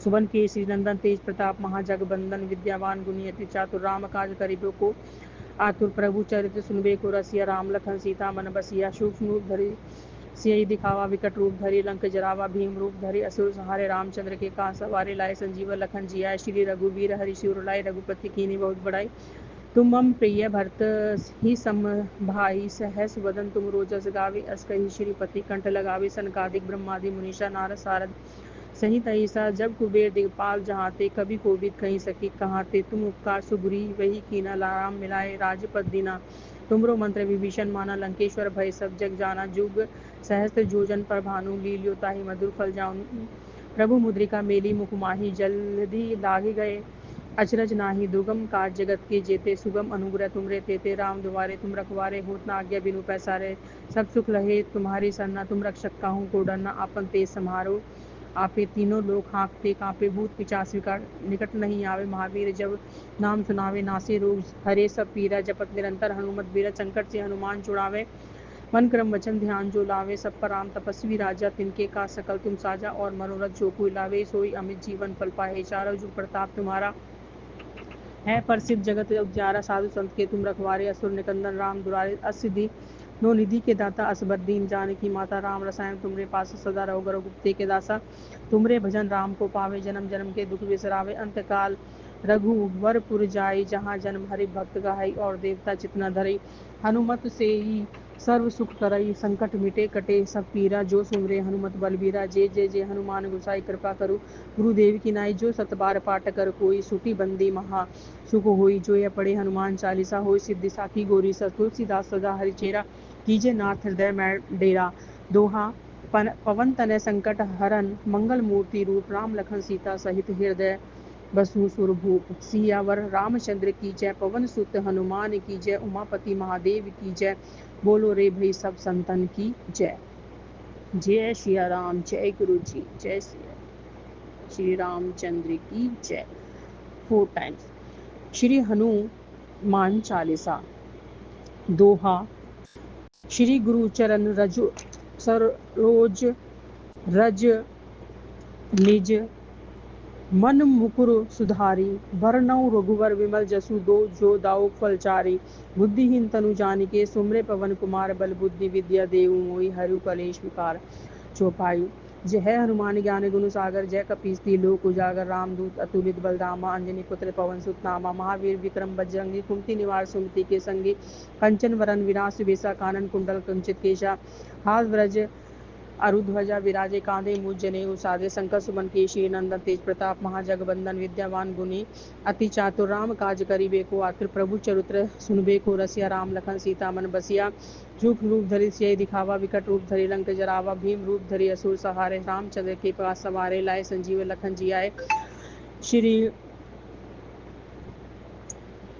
सुबन केसरी नंदन तेज प्रताप महाजगबंदन विद्यावान गुणियति चातुर राम काज करिबो को आतुर प्रभु चरित्र सुनबे को रसिया राम लखन सीता मन बसिया सूक्ष्म रूप धरि सियहि दिखावा विकट रूप धरि लंक जरावा भीम रूप धरि असुर सहारे रामचंद्र के काज सवारे लाए संजीवन लखन जियाए श्री रघुवीर हरि सिर लाए रघुपति कीनी बहुत बड़ाई तुम मम प्रिय भरत ही सम भाई सहस वदन तुम रोजस गावे अस कही श्रीपति कंठ लगावे सनकादिक ब्रह्मादि मुनीषा नारद सारद सहित ऐसा जब कुबेर दिगपाल जहाँ ते कभी कोविद कहीं सकी कहाँ ते तुम उपकार सुग्री वही कीना राम मिलाए राजपद दीना तुमरो मंत्र विभीषण माना लंकेश्वर भय सब जग जाना जुग सहस्त्र जोजन पर भानु लील्यो ताहि मधुर फल जाऊं प्रभु मुद्रिका मेली मुख माही जल्दी लागे गए अचरज नाही दुर्गम काज जगत के जेते सुगम अनुग्रह तुमरे तेते राम दुआरे तुम रखवारे होत न आज्ञा बिनु पैसारे सब सुख लहे तुम्हारी सरना तुम रक्षक काहू को डरना आपन तेज समारो आपे तीनों लोग हाँकते कांपे भूत पिचास निकट नहीं आवे महावीर जब नाम सुनावे नासे रोग हरे सब पीरा जपत निरंतर हनुमत बीरा संकट से हनुमान छुड़ावे मन क्रम वचन ध्यान जो लावे सब पर राम तपस्वी राजा तिनके का सकल तुम साजा और मनोरथ जो कोई लावे सोई अमित जीवन फल पाए चारों जुग प्रताप तुम्हारा है प्रसिद्ध जगत उजियारा साधु संत के तुम रखवारे असुर निकंदन राम दुरारे असिद्धि नो निधि के दाता असबर दीन जान की माता राम रसायन तुमरे पास सदा रहो गरो गुप्ते के दासा तुमरे भजन राम को पावे जन्म जन्म के दुख बिसरावे अंत काल रघुवरपुर जाई जहाँ जन्म हरि भक्त गाई और देवता चितना धरई हनुमत से ही सर्व सुख करई संकट मिटे कटे सब पीरा जो सुमरे हनुमत बलबीरा जे हनुमान गुसाई कृपा करू गुरुदेव की नाई जो सतबार पाठ कर कोई सुटी बंदी महा सुख होई जो यह पढ़े हनुमान चालीसा होई सिद्धि साखी गोरी तुलसीदास सदा हरिचेरा कीजे नाथ हृदय में डेरा दोहा पवन तनय संकट हरन मंगल मूर्ति रूप राम लखन सीता सहित हृदय बसु सुरभूप सियावर रामचंद्र की जय पवन सुत हनुमान की जय उमापति महादेव की जय बोलो रे भई सब संतन की जय। जय श्री राम जय गुरु जी जय श्री रामचंद्र की जय। 4 टाइम्स श्री हनुमान चालीसा। दोहा श्री गुरु चरण रज सरोज रज निज मन मुकुर सुधारी, भरनऊ रघुवर विमल जसु जो दाऊ फलचारी। बुद्धिहीन तनु जानिके सुमरे पवन कुमार, बल बुद्धि विद्या देहु मोहि हरु कलेश विकार। चौपाई। जय है हनुमान ज्ञान गुण सागर, जय कपीस लोक उजागर, रामदूत अतुलित बलधामा, अंजनी पुत्र पवन सुत नामा। महावीर विक्रम बजरंगी, कुमति निवार सुमति के संगी, कंचन वरन विराज सुबेसा, कानन कुंडल कुंचित केशा। हाथ ब्रज अरुध्वजा विराजे, कांधे मूज जनेऊ साजे। शंकर सुमन केशरी नंदन, तेज प्रताप महाजगबंदन, विद्यावान गुणी अति चातुर, राम काज करिबेको आतुर। प्रभु चरित्र सुनबेको रसिया, राम लखन सीता मन बसिया। रूप रूप धरि सियहि दिखावा, विकट रूप धरि लंक जरावा। भीम रूप धरि असुर सहारे, रामचंद्र के पास सवारे। लाए संजीवन लखन जियाए,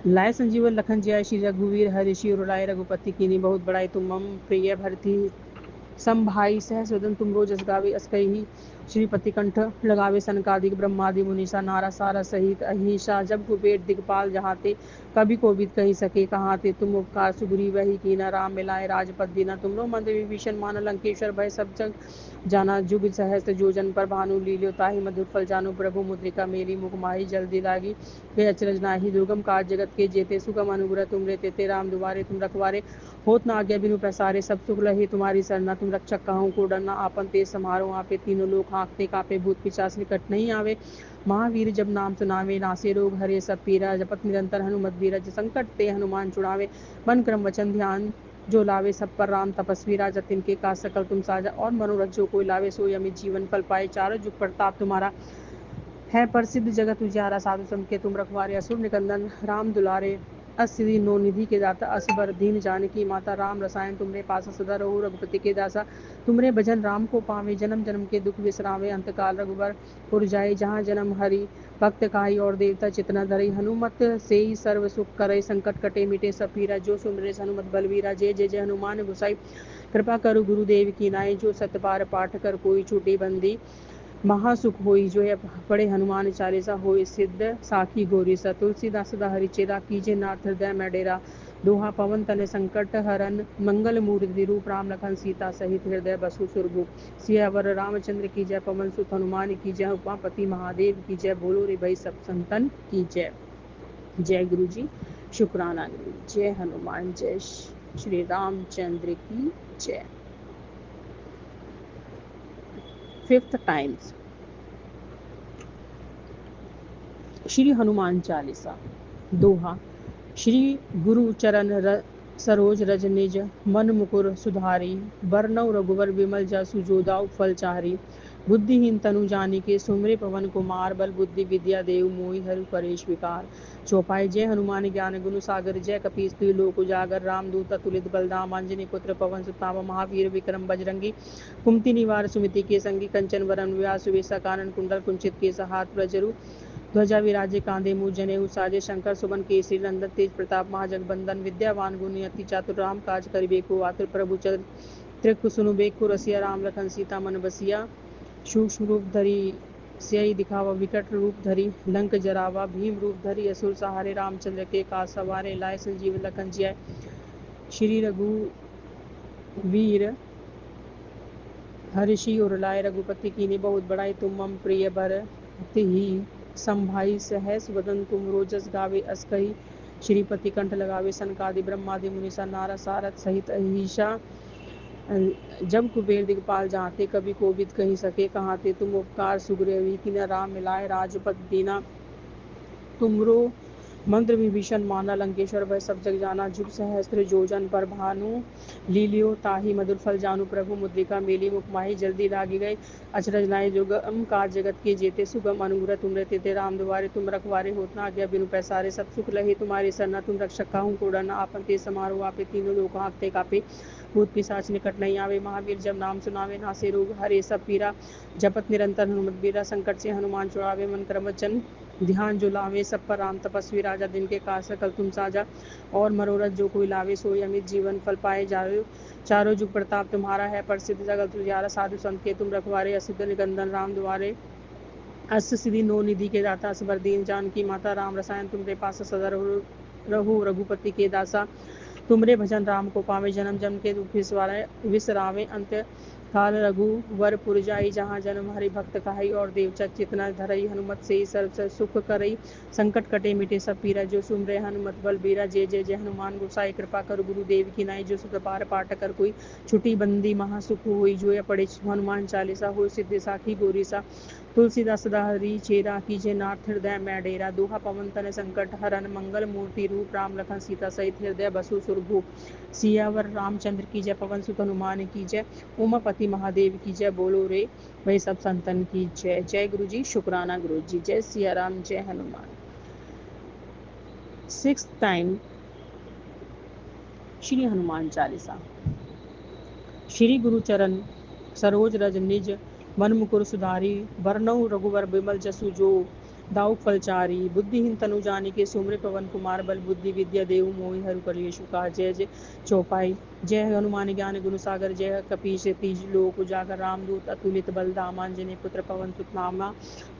लाए संजीवन लखन जियाए। श्री रघुवीर हरि शिव रुलाए, रघुपति कीन्ही बहुत बड़ाई। तुम मम प्रिय भरती सम भाई, सहस वदन तुम रोजस गावे। अस कही श्रीपति कंठ लगावे, सनकादिक ब्रह्मादि मुनीसा। नारा सारा सहित अहिसा, जब कुबेर दिगपाल जहाते। कभी कोविद कही सके कहाते, तुम उपकार सुग्रीव ही कीना। राम मिलाए राजपद दीना, तुमरो मंत्र विभीषण माना। लंकेश्वर भय सब जग जाना, जुग सहस्त्र जोजन पर भानु। लील्यो ताहि मधुर फल जानु, प्रभु मुद्रिका मेली मुख माही। जल्दी लागी वे अचरज नाही, दुर्गम काज जगत के जेते। सुगम अनुग्रह तुमरे तेते, राम दुआरे तुम रखवारे। होत न आज्ञा बिनु पैसारे, सब सुख लहे तुम्हारी सरना। तुम रक्षक कहूँ को डरना, आपन तेज समारो आपे। तीनों लोक हाँकते कापे, भूत पिशाच निकट नहीं आवे। महावीर जब नाम सुनावे, नासे रोग हरे सब पीरा। जपत निरंतर हनुमत बीरा, संकट ते हनुमान छुड़ावे। मन क्रम वचन ध्यान जो लावे, सब पर राम तपस्वी राजा। तिनके काज सकल तुम साजा, और मनोरथ जो कोई लावे। सोई अमित जीवन फल पाए, चारों जुग प्रताप तुम्हारा है प्रसिद्ध जगत उजियारा। साधु संत के तुम रखवारे, असुर निकंदन राम दुलारे। अस्थिति नो निधि के दाता, असबर दीन जानकी माता। राम रसायन तुमरे पासा, सदा रहो रघुपति के दासा। तुमरे भजन राम को पावे, जन्म जन्म के दुख बिसरावे। अंत काल रघुबर पुर जाई, जहाँ जन्म हरि भक्त कहाई। और देवता चितना धरि, हनुमत से ही सर्व सुख करे। संकट कटे मिटे सब पीरा, जो सुमिरे हनुमत बलवीरा। जय जय जय हनुमान गोसाई, कृपा करो गुरुदेव की नाई। जो सत बार पाठ कर कोई छूटे बंदी, महासुख होई। जो है पढ़े हनुमान चालीसा, होई सिद्ध साखी गौरी सा। तुलसीदास सदा हरिचेरा, कीजे नाथ हृदय में डेरा। दोहा पवन तनय संकट हरन, मंगल मूर्ति रूप। राम लखन सीता सहित हृदय बसु सुरभूप। सियावर रामचंद्र की जय, पवन सुत हनुमान की जय। उमापति महादेव की जय, बोलो रे भाई सब संतन की जय। जय गुरु जी, शुक्राना गुरु। जय हनुमान, जय श्री रामचंद्र की जय। 5th times Shri Hanuman Chalisa. दोहा। श्री गुरु चरण सरोज रज निज, मन मुकुर सुधारी। बरनऊ रघुवर विमल जसु, जो दाऊ फल चारी। बुद्धिहीन तनु जानिके सुमरे पवन कुमार, बल बुद्धि विद्या देहु मोहि हरु कलेश विकार। चौपाई। जय हनुमान ज्ञान गुण सागर, जय कपीस लोक उजागर। रामदूत अतुलित बलधाम, अंजनी पुत्र पवन सुत नामा। महावीर विक्रम बजरंगी, कुमति निवार सुमति के संगी। कंचन वरन विराज सुबेसा, कानन कुंडल कुंचित केसा। हाथ ब्रज ध्वजा विराजे, कांधे मूज जनेऊ साजे। शंकर सुमन केसरी नंदन, तेज प्रताप महाजगबंदन। विद्यावान गुणी अति चातुर, राम काज करिबेको आतुर। प्रभु चरित्र सुनबेको रसिया, राम लखन सीता मन बसिया। सूक्ष्म रूप धरि सियहि दिखावा, विकट रूप धरि लंक जरावा। भीम रूप धरि असुर सहारे, रामचंद्र के काज सवारे। लाए संजीवन लखन जियाए, श्री रघुवीर हर्षि उर लाए। रघुपति कीन्ही बहुत बड़ाई, तुम मम प्रिय भरते ही संभाई। सहस वदन तुम रोजस गावे, अस कही श्रीपति कंठ लगावे। सनकादि ब्रह्मादि मुनीसा, नारा सारथ सहित अहिसा। जब कुबेर दिगपाल जहाते, कभी कोविद कही सके कहाते। तुम उपकार सुग्रीव कीन्हा, राम मिलाए राजपद दीना। तुमरो मंत्र विभीषण माना, लंकेश्वर भय सब जग जाना। जुग सहस्त्र जोजन पर भानु, लील्यो ताहि मधुर फल जानु। प्रभु मुद्रिका मेली मुख माही, जल्दी लागी गए अचरज नाहि। दुर्गम काज जगत के जेते, सुगम अनुग्रह तुमरे तेते। राम दुआरे तुम रखवारे, होत न आज्ञा बिनु पैसारे। सब सुख लहे तुम्हारी सरना, तुम रक्षक काहू को डरना। आपन तेज समारो आपे, तीनों लोक हाँकते कापे। भूत पिशाच निकट नहीं आवे, महावीर जब नाम सुनावे, नासे रोग हरे सब पीरा। जपत निरंतर हनुमत बीरा, संकट से हनुमान छुड़ावे। मन क्रम वचन ध्यान जो लावे, सब पर राम तपस्वी राजा। दिन के काज सकल तुम साजा, और मनोरथ जो कोई लावे। सोई अमित जीवन फल पाए, चारों जुग प्रताप तुम्हारा है प्रसिद्ध जगत उजियारा। साधु संत के तुम रखवारे, असिद्ध निकंदन राम दुआरे। अष्ट सिद्धि नौ निधि के दाता, असबर दीन जानकी माता। राम रसायन तुमरे पास, सदा रहो रघुपति के दासा। तुमरे भजन राम को पावे, जन्म जन्म के दुख विसरावे, अंत काल रघुवर पुर जाई, जहाँ जन्म हरि भक्त कहाई, और देवचक चितना धरई, हनुमत से सर्व सुख करई, संकट कटे मिटे सब पीरा, जो सुमरे हनुमत बल बीरा, जय जय जय हनुमान गोसाई, कृपा कर गुरुदेव की नाई, जो सुत पार पाठ कर कोई, छुटी बंदी महासुख हुई, जो पड़े हनुमान चालीसा, हो सिद्धि साखी गोरीसा, तुलसीदास सदा हरि चेरा, कीजे नाथ हृदय में डेरा, दोहा पवन तन संकट हरन, मंगल मूर्ति रूप, राम लखन सीता सहित हृदय बसु सुरभूप, सियावर रामचंद्र की जय, पवन सुत हनुमान की जय, उमापति महादेव की जय, बोलो रे वही सब संतन की जय। जय गुरु जी, शुक्राना गुरु जी, जय सिया राम, जय हनुमान। 6th time Shri Hanuman Chalisa. श्री गुरु चरण सरोज रज निज, मन मुकुर सुधारी, बरनउँ रघुवर बिमल जसु, जो दाऊक फलचारी, बुद्धिहीन तनु जानिके, सुमिरै पवन कुमार, बल बुद्धि विद्या देहु मोहि, हरहु कलेश विकार, जय जय चौपाई। जय हनुमान ज्ञान गुण सागर, जय कपीश तीज लोक उजागर, रामदूत अतुलित बल धामा, अंजनी पुत्र पवन सुत नामा,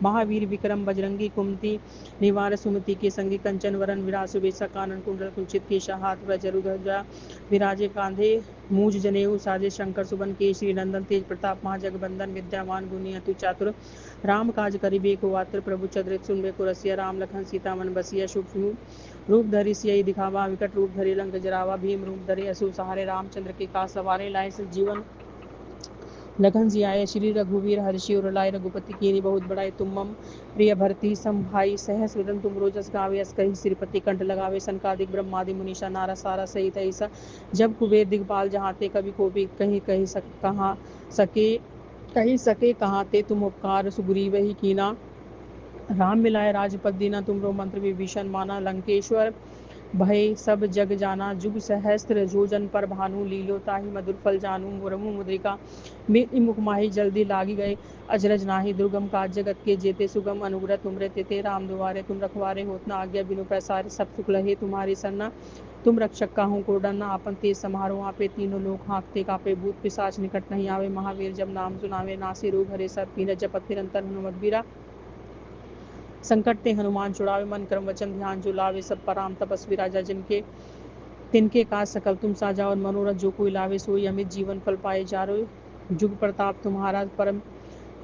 महावीर विक्रम बजरंगी, कुमति निवार सुमति के संगी, कंचन वरन विराज सुबेसा, कानन कुंडल कुंचित केशा, हाथ वज्र ध्वजा विराजे, कांधे मूज जनेऊ साजे, शंकर सुबन केसरी नंदन, तेज प्रताप महाजगबंदन, विद्यावान गुणी अतु चातुर, राम काज करिबे को आतुर, प्रभु चरित सुनबे को रसिया, राम लखन सीता मन बसिया, सूक्ष्म रूप धरि सियहि दिखावा, विकट रूप धरि लंक जरावा, भीम रूप धरि असुर सहारे, रामचंद्र के काज सवारे, लाए संजीवन लखन जियाए, श्री रघुवीर हर्षि उर लाए, रघुपति कीन्ही बहुत बड़ाई, तुम मम प्रिय भरती संभाई, सहस वदन तुम रोजस गावे, अस कहि श्रीपति कंठ लगावे, सनकादिक ब्रह्मादि मुनीषा, नारद सारा सहित ऐसा, जब कुबेर दिगपाल जहाते, कवि कोविद कही सके कहाते, तुम उपकार सुग्रीव ही कीना, राम मिलाए राजपद दीना, तुमरो मंत्र विभीषण माना, लंकेश्वर भय सब जग जाना, जुग सहस्त्र जोजन पर भानु, लीलो ताहि मधुर फल जानू, मुरमु मुद्रिका मेरी मुख माहि, जल्दी लागी गए अजरज नाही, दुर्गम काज जगत के जेते, सुगम अनुग्रह तुमरे तेते, राम दुआरे तुम रखवारे, होत न आज्ञा बिनु पैसारे, सब सुख लहे तुम्हारी सरना, तुम रक्षक काहू को डरना, आपन तेज समारो आपे, तीनों लोक हाँकते कापे, भूत पिशाच निकट नहीं आवे, महावीर जब नाम सुनावे, नासे रोग हरे सब पीरा, जपत निरंतर हनुमत बीरा, संकट ते हनुमान छुड़ावे, मन क्रम वचन ध्यान जो लावे, सब पर राम तपस्वी राजा, जिनके तिनके काज सकल तुम साजा, और मनोरथ जो कोई लावे, सोई अमित जीवन फल पाए, चारो जुग प्रताप तुम्हारा परम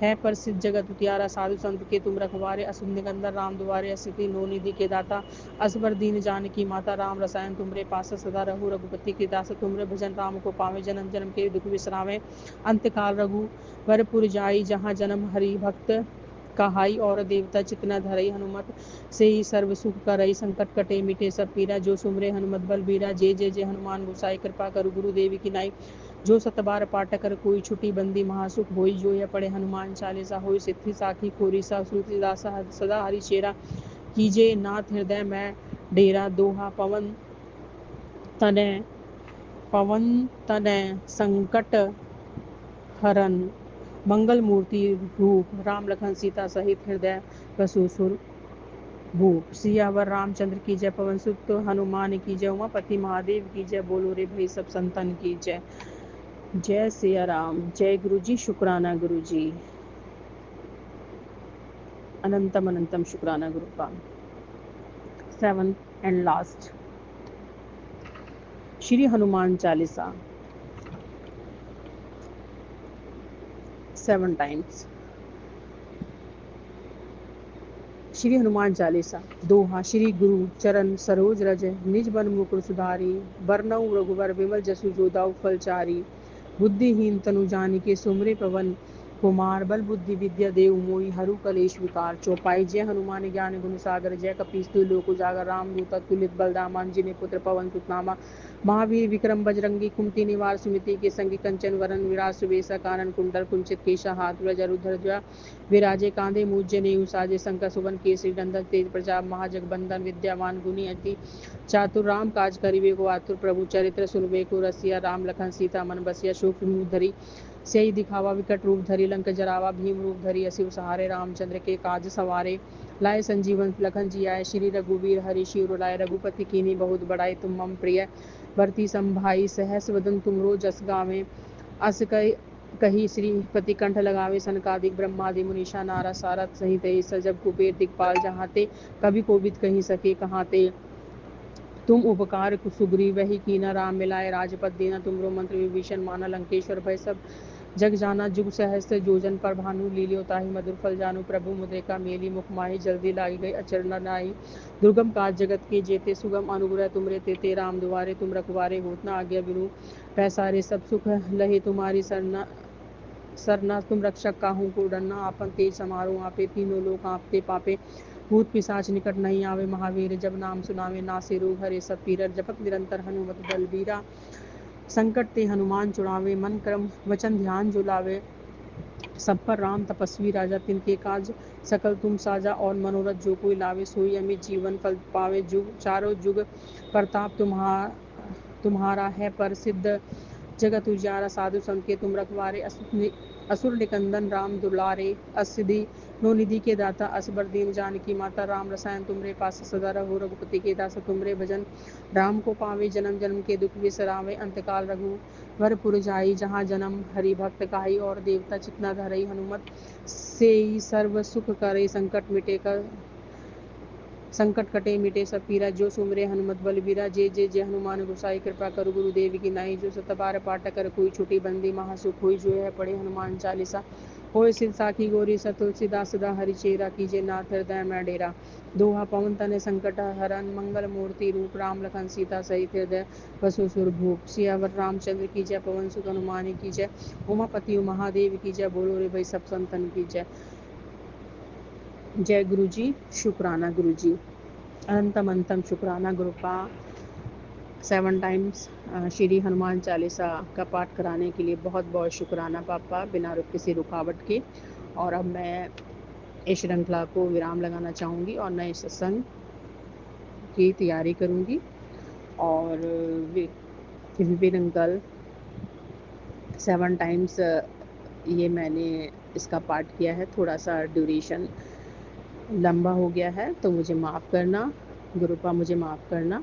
है, प्रसिद्ध जगत उतियारा, साधु संत के तुम रखवारे, असुर निकंदन राम दुआरे, अस्ति नो निधि के दाता, असबर दीन जानकी माता, राम रसायन तुमरे पास, सदा रहु रघुपति के दास, तुमरे भजन राम को पावे, जन्म जन्म के दुख विश्रामे, अंत काल रघुवर पुर जाई, जहाँ जन्म हरि भक्त कहाई, और देवता चितना धरई, हनुमत से ही सर्व सुख करई, संकट कटे मिटे सब पीरा, जो सुमरे हनुमत बल बीरा, जय जय जय हनुमान गोसाई, कृपा करु गुरुदेव की नाई, जो सतबार पाठ कर कोई, छुटी बंदी महासुख होई, जो यह पढ़े हनुमान चालीसा, होई सिद्धि साखी खोरीसा, तुलसीदास सदा हरि चेरा, कीजे नाथ हृदय में डेरा, दोहा पवन तनय संकट हरन, मंगल मूर्ति रूप, राम लखन सीता सहित हृदय बसु सुर भूप, सियावर रामचंद्र की जय, पवन सुत हनुमान की जय, उमापति महादेव की जय, बोलो रे भाई सब संतन की जय। जय सिया राम, जय गुरु जी, शुक्राना गुरु जी, अनंतम अनंतम शुक्राना गुरु का। 7th and last Shri Hanuman Chalisa 7 times. Shri Hanuman Chalisa. दोहा। श्री गुरु चरण सरोज रज, निज मन मुकुर सुधारी, बरनउँ रघुवर बिमल जसु, जो दाऊ फलचारी, बुद्धिहीन तनु जानिके, सुमिरै पवन कुमार, बल बुद्धि विद्या देहु मोहि, हरहु कलेश विकार। चौपाई। जय हनुमान ज्ञान गुण सागर, जय कपीस तिहुँ लोक उजागर, रामदूत अतुलित बल धामा, अंजनी पुत्र पवन सुत नामा, महावीर विक्रम बजरंगी, कुमति निवार सुमति के संगी, कंचन वरन विराज सुबेसा, कानन कुंडल कुंचित केशा, हाथ वज्र ध्वजा विराजे, कांधे मूज जनेऊ साजे, शंकर सुवन केसरी नंदन, तेज प्रताप महाजगबंदन, विद्यावान गुणी अति चातुर, राम काज करिबे को आतुर, प्रभु चरित्र सुनबे को रसिया, राम लखन सीता मन बसिया, सूक्ष्म रूप धरि सियहि दिखावा, विकट रूप धरि लंक जरावा, भीम रूप धरि असुर सहारे, रामचंद्र के काज सवारे, लाए संजीवन लखन जियाए, श्री रघुवीर हर्षि उर लाए, रघुपति कीन्ही बहुत बड़ाई, तुम मम प्रिय भरती संभाई, सहस वदन तुमरो जस गावें, अस कही श्रीपति कंठ लगावे, सनकादिक ब्रह्मादि मुनीषा, नारद सारद सहित ऐसा, जब कुबेर दिगपाल जहाते, कवि कोविद कही सके कहाते, तुम उपकार सुग्रीव ही कीना राम मिलाए राजपद देना तुमरो मंत्र विभीषण माना लंकेश्वर भय सब जग जाना जुग सहस्त्र जोजन पर भानु लीलियो ताहि मधुर फल जानू प्रभु मुद्रिका मेली मुख माही जल्दी लागी गई अचरना नाई दुर्गम काज जगत के जेते सुगम अनुग्रह तुमरे तेते राम दुआरे तुम रखवारे होत न आज्ञा बिनु पैसारे सब सुख लहे तुम्हारी सरना तुम रक्षक काहू को डरना आपन तेज समारो आपे तीनों लोग आपते पापे भूत पिशाच निकट नहीं आवे महावीर जब नाम सुनावे नासे रोग हरे सब पीरर जपत निरंतर हनुमत बलबीरा संकट ते हनुमान छुड़ावे मन क्रम वचन ध्यान जो लावे सब पर राम तपस्वी राजा तिनके काज सकल तुम साजा और मनोरथ जो कोई लावे सोई अमित जीवन फल पावे जुग चारों जुग प्रताप तुम्हारा है प्रसिद्ध जगत उजियारा साधु संत के तुम रखवारे असुर निकंदन राम दुलारे असिधि नो निधि के दाता असबर दीन जानकी माता राम रसायन तुमरे पास सदा रहो रघुपति के दास तुमरे भजन राम को पावे जन्म जन्म के दुख विसरावे अंतकाल रघुवर जाई जहाँ जन्म हरि भक्त काई और देवता चितना धरई हनुमत से सर्व सुख करे संकट कटे मिटे सब पीरा जो सुमरे हनुमत बलबीरा जे हनुमान गोसाई कृपा करु गुरुदेव की नाई जो सत बार पाठ कर कोई छुटी बंदी महासुख हुई जो है पढ़े हनुमान चालीसा होय सिर साखी गोरी स तुलसीदास सदा हरिचेरा कीजे नाथ हृदय में डेरा दोहा पवन तने संकट हरन मंगल मूर्ति रूप राम लखन सीता सहित हृदय बसु सुर भूप सियावर रामचंद्र की जय पवन सुत हनुमान की जय उमापति महादेव की जय बोलो रे भाई सब संतन की जय जय गुरु जी शुक्राना गुरु जी अनंतम अंतम शुक्राना गुरुपा 7 टाइम्स श्री हनुमान चालीसा का पाठ कराने के लिए बहुत बहुत शुक्राना पापा बिना किसी रुकावट के। और अब मैं इस श्रृंखला को विराम लगाना चाहूँगी और नए सत्संग की तैयारी करूँगी। और विपिन अंकल 7 टाइम्स ये मैंने इसका पाठ किया है, थोड़ा सा ड्यूरेशन लंबा हो गया है तो मुझे माफ़ करना गुरुपा, मुझे माफ़ करना।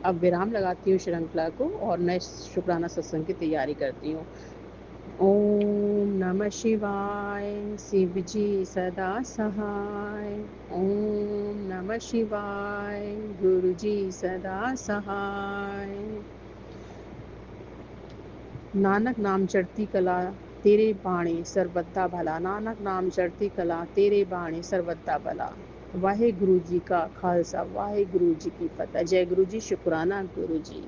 अब विराम लगाती हूँ श्रृंखला को और नए शुक्राना सत्संग की तैयारी करती हूँ। ओम नमः शिवाय शिव जी सदा सहाय। ओम नमः शिवाय गुरु जी सदा सहाय। नानक नाम चढ़ती कला तेरे बाणी सर्वदा भला। नानक नाम चढ़ती कला तेरे बाणी सर्वदा भला। वाहे गुरु जी का खालसा वाहे गुरु जी की फतेह। जय गुरु जी शुक्राना गुरु जी।